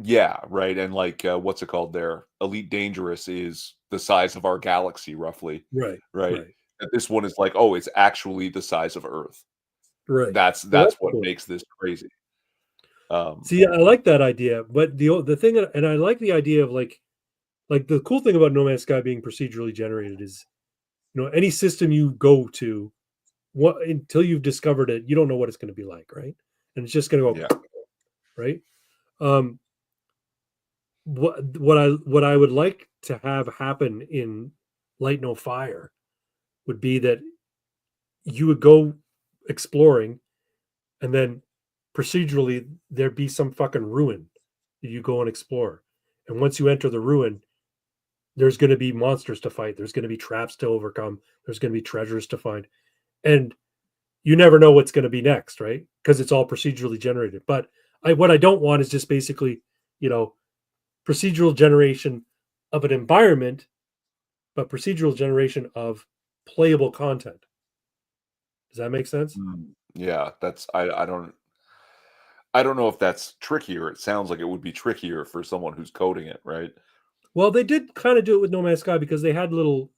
Yeah, right. And like what's it called there? Elite Dangerous is the size of our galaxy, roughly. Right. Right. And this one is like, oh, it's actually the size of Earth. Right. That's Well, what cool. makes this crazy. See, I like that idea, but the thing, and I like the idea of like the cool thing about No Man's Sky being procedurally generated is, you know, any system you go to, until you've discovered it, you don't know what it's going to be like, right? And it's just going to go, right? What I would like to have happen in Light No Fire would be that you would go exploring, and then procedurally there'd be some fucking ruin that you go and explore. And once you enter the ruin, there's going to be monsters to fight. There's going to be traps to overcome. There's going to be treasures to find. And you never know what's going to be next, right? Because it's all procedurally generated. But what I don't want is just basically, you know, procedural generation of an environment, but procedural generation of playable content. Does that make sense? Yeah, that's I don't know if that's trickier. It sounds like it would be trickier for someone who's coding it, right? Well, they did kind of do it with No Man's Sky because they had little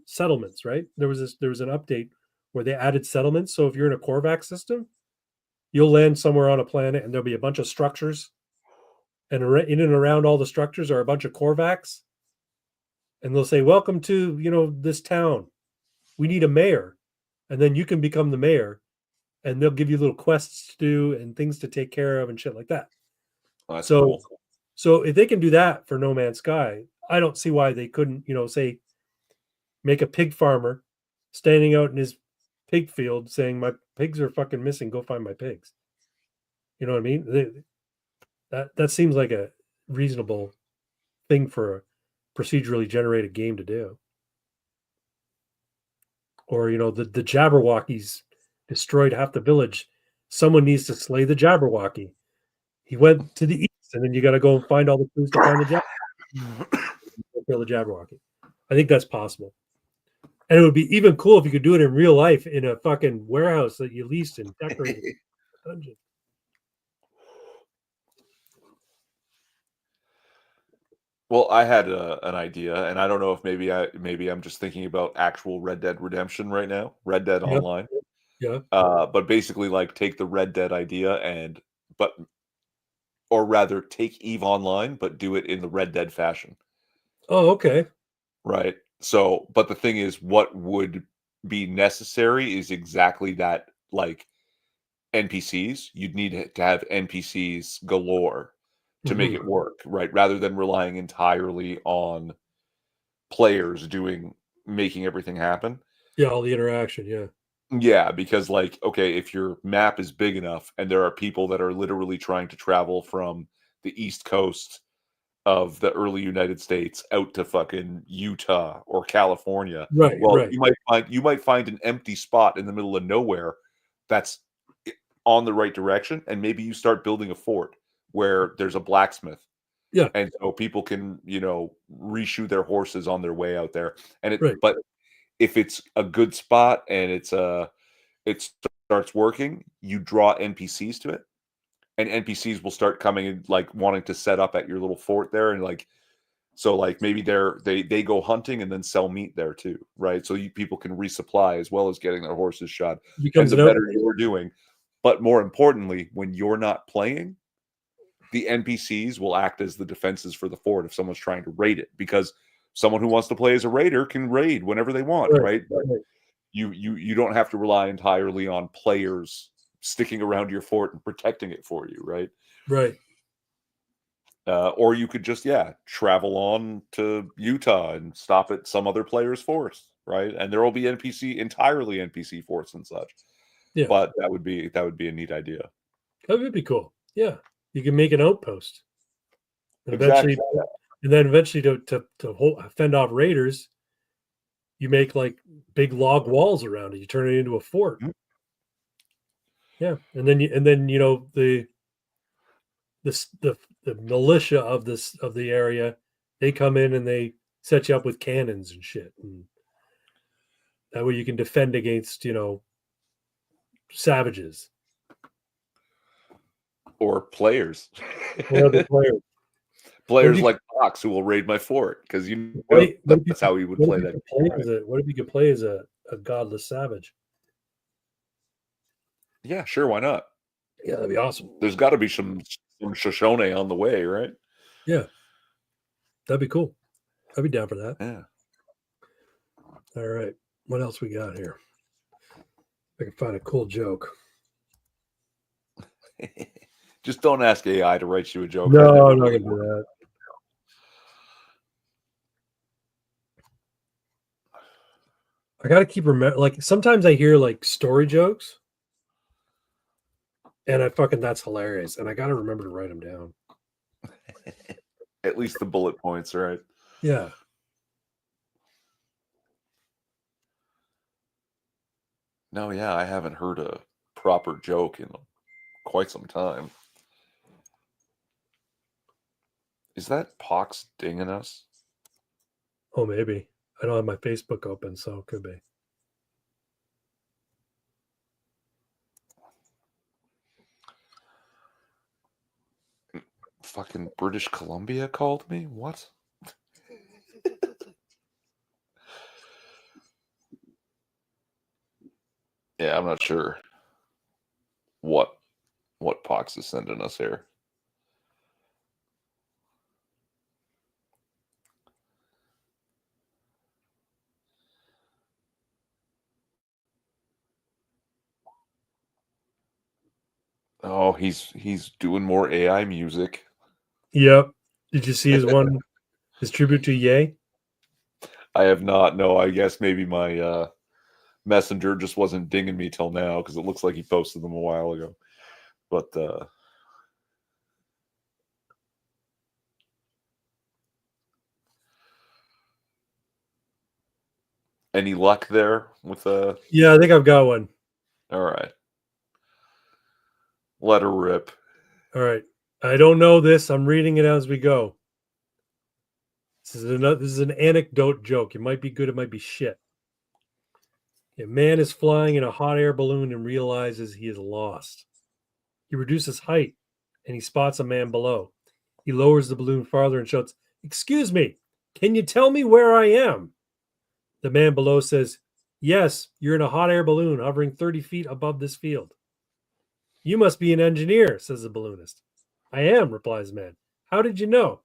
settlements, right? There was an update where they added settlements. So if you're in a Korvax system, you'll land somewhere on a planet and there'll be a bunch of structures, and in and around all the structures are a bunch of Korvax, and they'll say, "Welcome to, you know, this town. We need a mayor," and then you can become the mayor, and they'll give you little quests to do and things to take care of and shit like that. Oh, that's so cool. So if they can do that for No Man's Sky, I don't see why they couldn't, you know, say, make a pig farmer standing out in his pig field saying, "My pigs are fucking missing. Go find my pigs." You know what I mean? That seems like a reasonable thing for a procedurally generated game to do. Or, you know, the Jabberwockies destroyed half the village. Someone needs to slay the Jabberwocky. He went to the east, and then you got to go and find all the clues to find the Jabberwocky. Kill the Jabberwocky. I think that's possible. And it would be even cool if you could do it in real life in a fucking warehouse that you leased and decorated a dungeon. Well, I had an idea, and I don't know if maybe I'm just thinking about actual Red Dead Redemption right now, Red Dead Yeah. Online. Yeah. But basically, like, take the Red Dead idea or rather, take EVE Online, but do it in the Red Dead fashion. Oh, okay. Right. So, but the thing is, what would be necessary is exactly that, like NPCs. You'd need to have NPCs galore to make it work, right? Rather than relying entirely on players making everything happen. Yeah, all the interaction, yeah. Yeah, because like, okay, if your map is big enough and there are people that are literally trying to travel from the East Coast of the early United States out to fucking Utah or California. Right, well, right. you might find an empty spot in the middle of nowhere that's on the right direction, and maybe you start building a fort where there's a blacksmith. Yeah. And so people can, you know, reshoe their horses on their way out there. And Right. but if it's a good spot and it starts working, you draw NPCs to it. And NPCs will start coming and like wanting to set up at your little fort there, and like, so like maybe they go hunting and then sell meat there too, right? So people can resupply as well as getting their horses shod. And the better you're doing, but more importantly, when you're not playing, the NPCs will act as the defenses for the fort if someone's trying to raid it, because someone who wants to play as a raider can raid whenever they want, right? you don't have to rely entirely on players sticking around your fort and protecting it for you, right? Right. Or you could just travel on to Utah and stop at some other player's force, right? And there will be entirely NPC forts and such. Yeah. But that would be a neat idea. That would be cool. Yeah. You can make an outpost. And Exactly. eventually to fend off raiders, you make like big log walls around it. You turn it into a fort. Mhm. Yeah. And then the militia of the area, they come in and they set you up with cannons and shit. And that way you can defend against, savages. Or players. Or other players. Players like Fox who will raid my fort, because that's how he would play that. What if you could play as a godless savage? Yeah, sure, why not? Yeah, that'd be awesome. There's got to be some Shoshone on the way, right? Yeah, that'd be cool. I'd be down for that. Yeah. All right, what else we got here? I can find a cool joke. Just don't ask AI to write you a joke. No, I'm not gonna do that. I gotta keep remember. Like sometimes I hear like story jokes, and that's hilarious, and I gotta remember to write them down. At least the bullet points, right? Yeah. No, yeah, I haven't heard a proper joke in quite some time. Is that Pox dinging us? Oh, maybe. I don't have my Facebook open, so it could be. Fucking British Columbia called me? What? Yeah, I'm not sure what Pox is sending us here. Oh, he's doing more AI music. Yep. Did you see his tribute to Ye? I have not. No, I guess maybe my messenger just wasn't dinging me till now, because it looks like he posted them a while ago. But any luck there with Yeah, I think I've got one. All right. Let her rip. All right. I don't know this. I'm reading it as we go. This is an anecdote joke. It might be good. It might be shit. A man is flying in a hot air balloon and realizes he is lost. He reduces height and he spots a man below. He lowers the balloon farther and shouts, "Excuse me, can you tell me where I am?" The man below says, "Yes, you're in a hot air balloon hovering 30 feet above this field." "You must be an engineer," says the balloonist. "I am," replies the man. "How did you know?"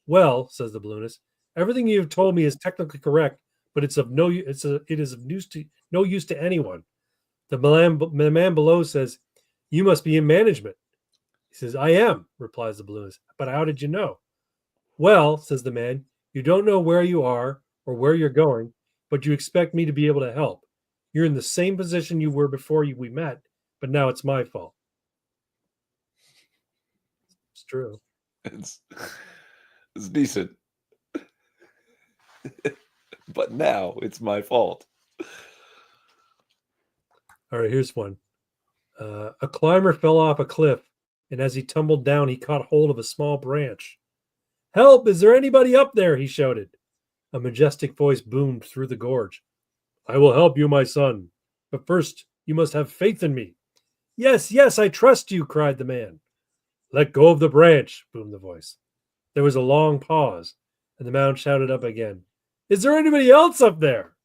"Well," says the balloonist, "everything you have told me is technically correct, but it is of no use to anyone." The man below says, "You must be in management." He says, "I am," replies the balloonist. "But how did you know?" "Well," says the man, "you don't know where you are or where you're going, but you expect me to be able to help. You're in the same position you were before we met, but now it's my fault." It's true. It's decent. But now it's my fault. All right, here's one. A climber fell off a cliff, and as he tumbled down, he caught hold of a small branch. "Help! Is there anybody up there?" he shouted. A majestic voice boomed through the gorge. "I will help you, my son. But first, you must have faith in me." "Yes, yes, I trust you," cried the man. "Let go of the branch," boomed the voice. There was a long pause, and the man shouted up again, "Is there anybody else up there?"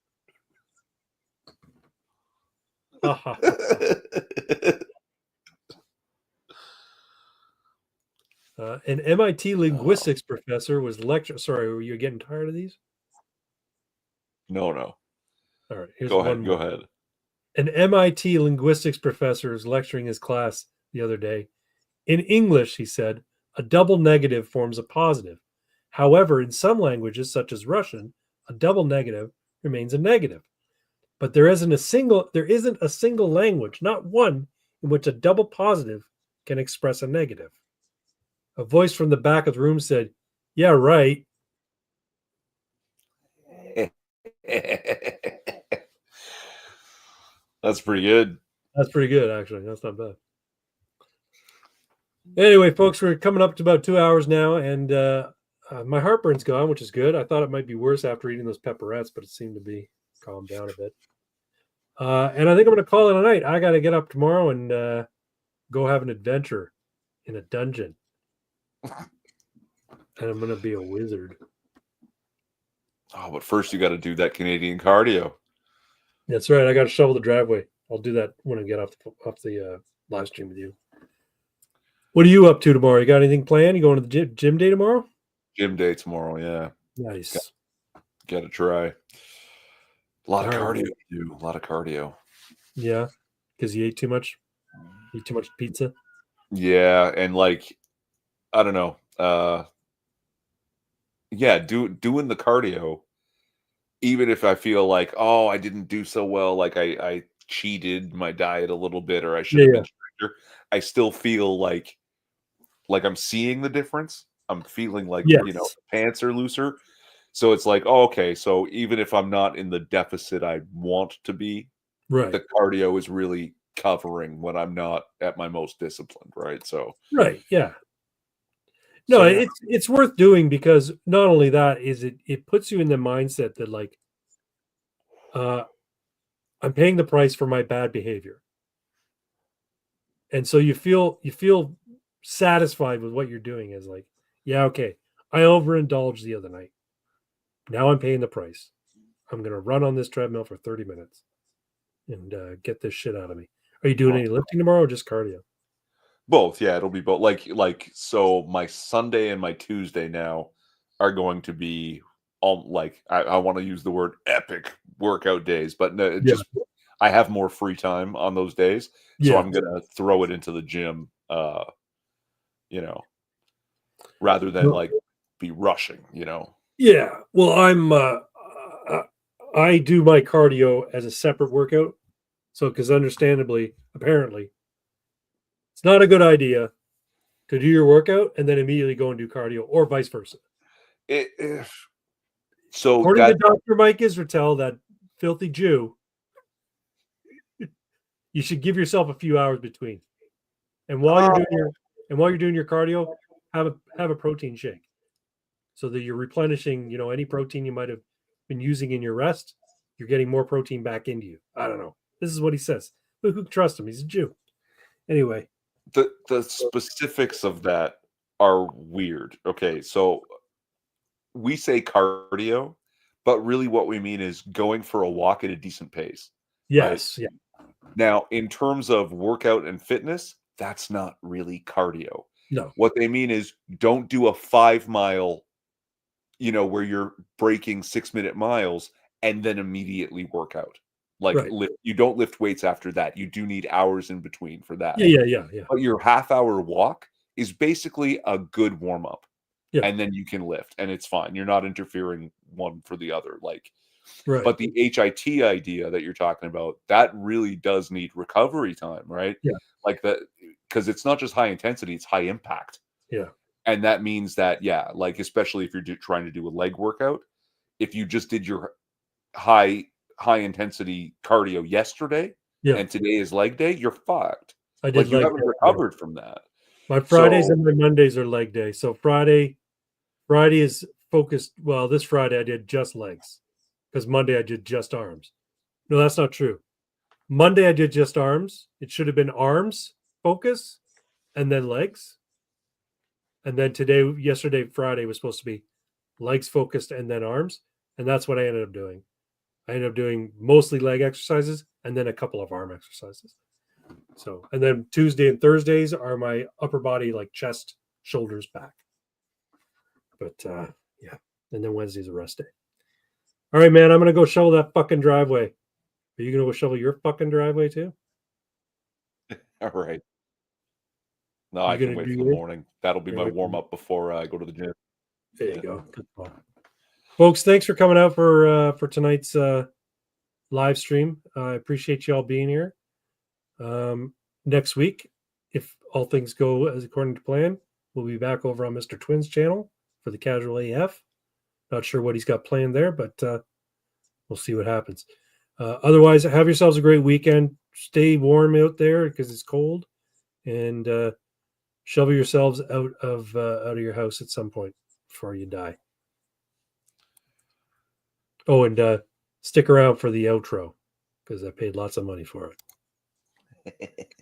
An MIT linguistics professor was lecturing. Sorry, were you getting tired of these? No. All right, here's Go one ahead. more. Go ahead. An MIT linguistics professor is lecturing his class the other day. In English, he said, a double negative forms a positive. However, in some languages, such as Russian, a double negative remains a negative. But there isn't a single language, not one, in which a double positive can express a negative. A voice from the back of the room said, "Yeah, right." That's pretty good. That's pretty good, actually. That's not bad. Anyway, folks, we're coming up to about 2 hours now, and my heartburn's gone, which is good. I thought it might be worse after eating those pepperettes, but it seemed to be calmed down a bit. And I think I'm going to call it a night. I got to get up tomorrow and go have an adventure in a dungeon. And I'm going to be a wizard. Oh, but first you got to do that Canadian cardio. That's right. I got to shovel the driveway. I'll do that when I get off the live stream with you. What are you up to tomorrow? You got anything planned? You going to the gym day tomorrow? Gym day tomorrow, yeah. Nice. Got to try. A lot of Alright. cardio to do. A lot of cardio. Yeah, because you ate too much. Eat too much pizza. Yeah, and like, I don't know. Yeah, doing the cardio, even if I feel like, oh, I didn't do so well, like I cheated my diet a little bit, or I should have been stricter, I still feel like I'm seeing the difference. I'm feeling like, pants are looser. So it's like, oh, okay, so even if I'm not in the deficit I want to be, right, the cardio is really covering when I'm not at my most disciplined, right? So right, yeah. No, it's worth doing because not only that is it puts you in the mindset that like I'm paying the price for my bad behavior. And so you feel satisfied with what you're doing as like, yeah, okay, I overindulged the other night. Now I'm paying the price. I'm going to run on this treadmill for 30 minutes and get this shit out of me. Are you doing any lifting tomorrow or just cardio? Both, yeah, it'll be both. Like so my Sunday and my Tuesday now are going to be all like I want to use the word epic workout days, but no, just I have more free time on those days. So I'm gonna throw it into the gym, rather than like be rushing, Yeah. Well, I do my cardio as a separate workout. So, because understandably, apparently, it's not a good idea to do your workout and then immediately go and do cardio, or vice versa. So, according to Dr. Mike Israetel, that filthy Jew, you should give yourself a few hours between. And while you're doing your cardio, have a protein shake, so that you're replenishing, any protein you might have been using in your rest. You're getting more protein back into you. I don't know. This is what he says. Who can trust him? He's a Jew. Anyway, the specifics of that are weird. Okay, so we say cardio, but really what we mean is going for a walk at a decent pace. Yes, right? Yeah. Now, in terms of workout and fitness, that's not really cardio. No. What they mean is don't do a 5 mile, where you're breaking 6-minute miles and then immediately work out. Like you don't lift weights after that. You do need hours in between for that. Yeah. But your half-hour walk is basically a good warm-up. Yeah. And then you can lift and it's fine. You're not interfering one for the other. But the HIT idea that you're talking about, that really does need recovery time, right? Yeah. Like that, because it's not just high intensity, it's high impact. Yeah. And that means that, like especially if you're trying to do a leg workout, if you just did your high intensity cardio yesterday and today is leg day, you're fucked. I did you haven't recovered from that. My Fridays and my Mondays are leg day. So Friday is focused. Well, this Friday I did just legs, because Monday I did just arms. No, that's not true. Monday I did just arms. It should have been arms focus and then legs. And then yesterday, Friday was supposed to be legs focused and then arms. And that's what I ended up doing. I ended up doing mostly leg exercises and then a couple of arm exercises. So, and then Tuesday and Thursdays are my upper body, like chest, shoulders, back. But yeah. And then Wednesday's a rest day. All right, man. I'm gonna go shovel that fucking driveway. Are you gonna go shovel your fucking driveway too? All right. No, You I can gonna wait do for the yours? morning. That'll be Yeah, my wait for warm the- up before I go to the gym. There Yeah. you go. Good call. Folks, thanks for coming out for tonight's live stream. I appreciate you all being here. Next week, if all things go as according to plan, we'll be back over on Mr. Twins channel for the Casual AF. Not sure what he's got planned there, but we'll see what happens. Otherwise, have yourselves a great weekend. Stay warm out there because it's cold, and shovel yourselves out of your house at some point before you die. Oh, and stick around for the outro because I paid lots of money for it.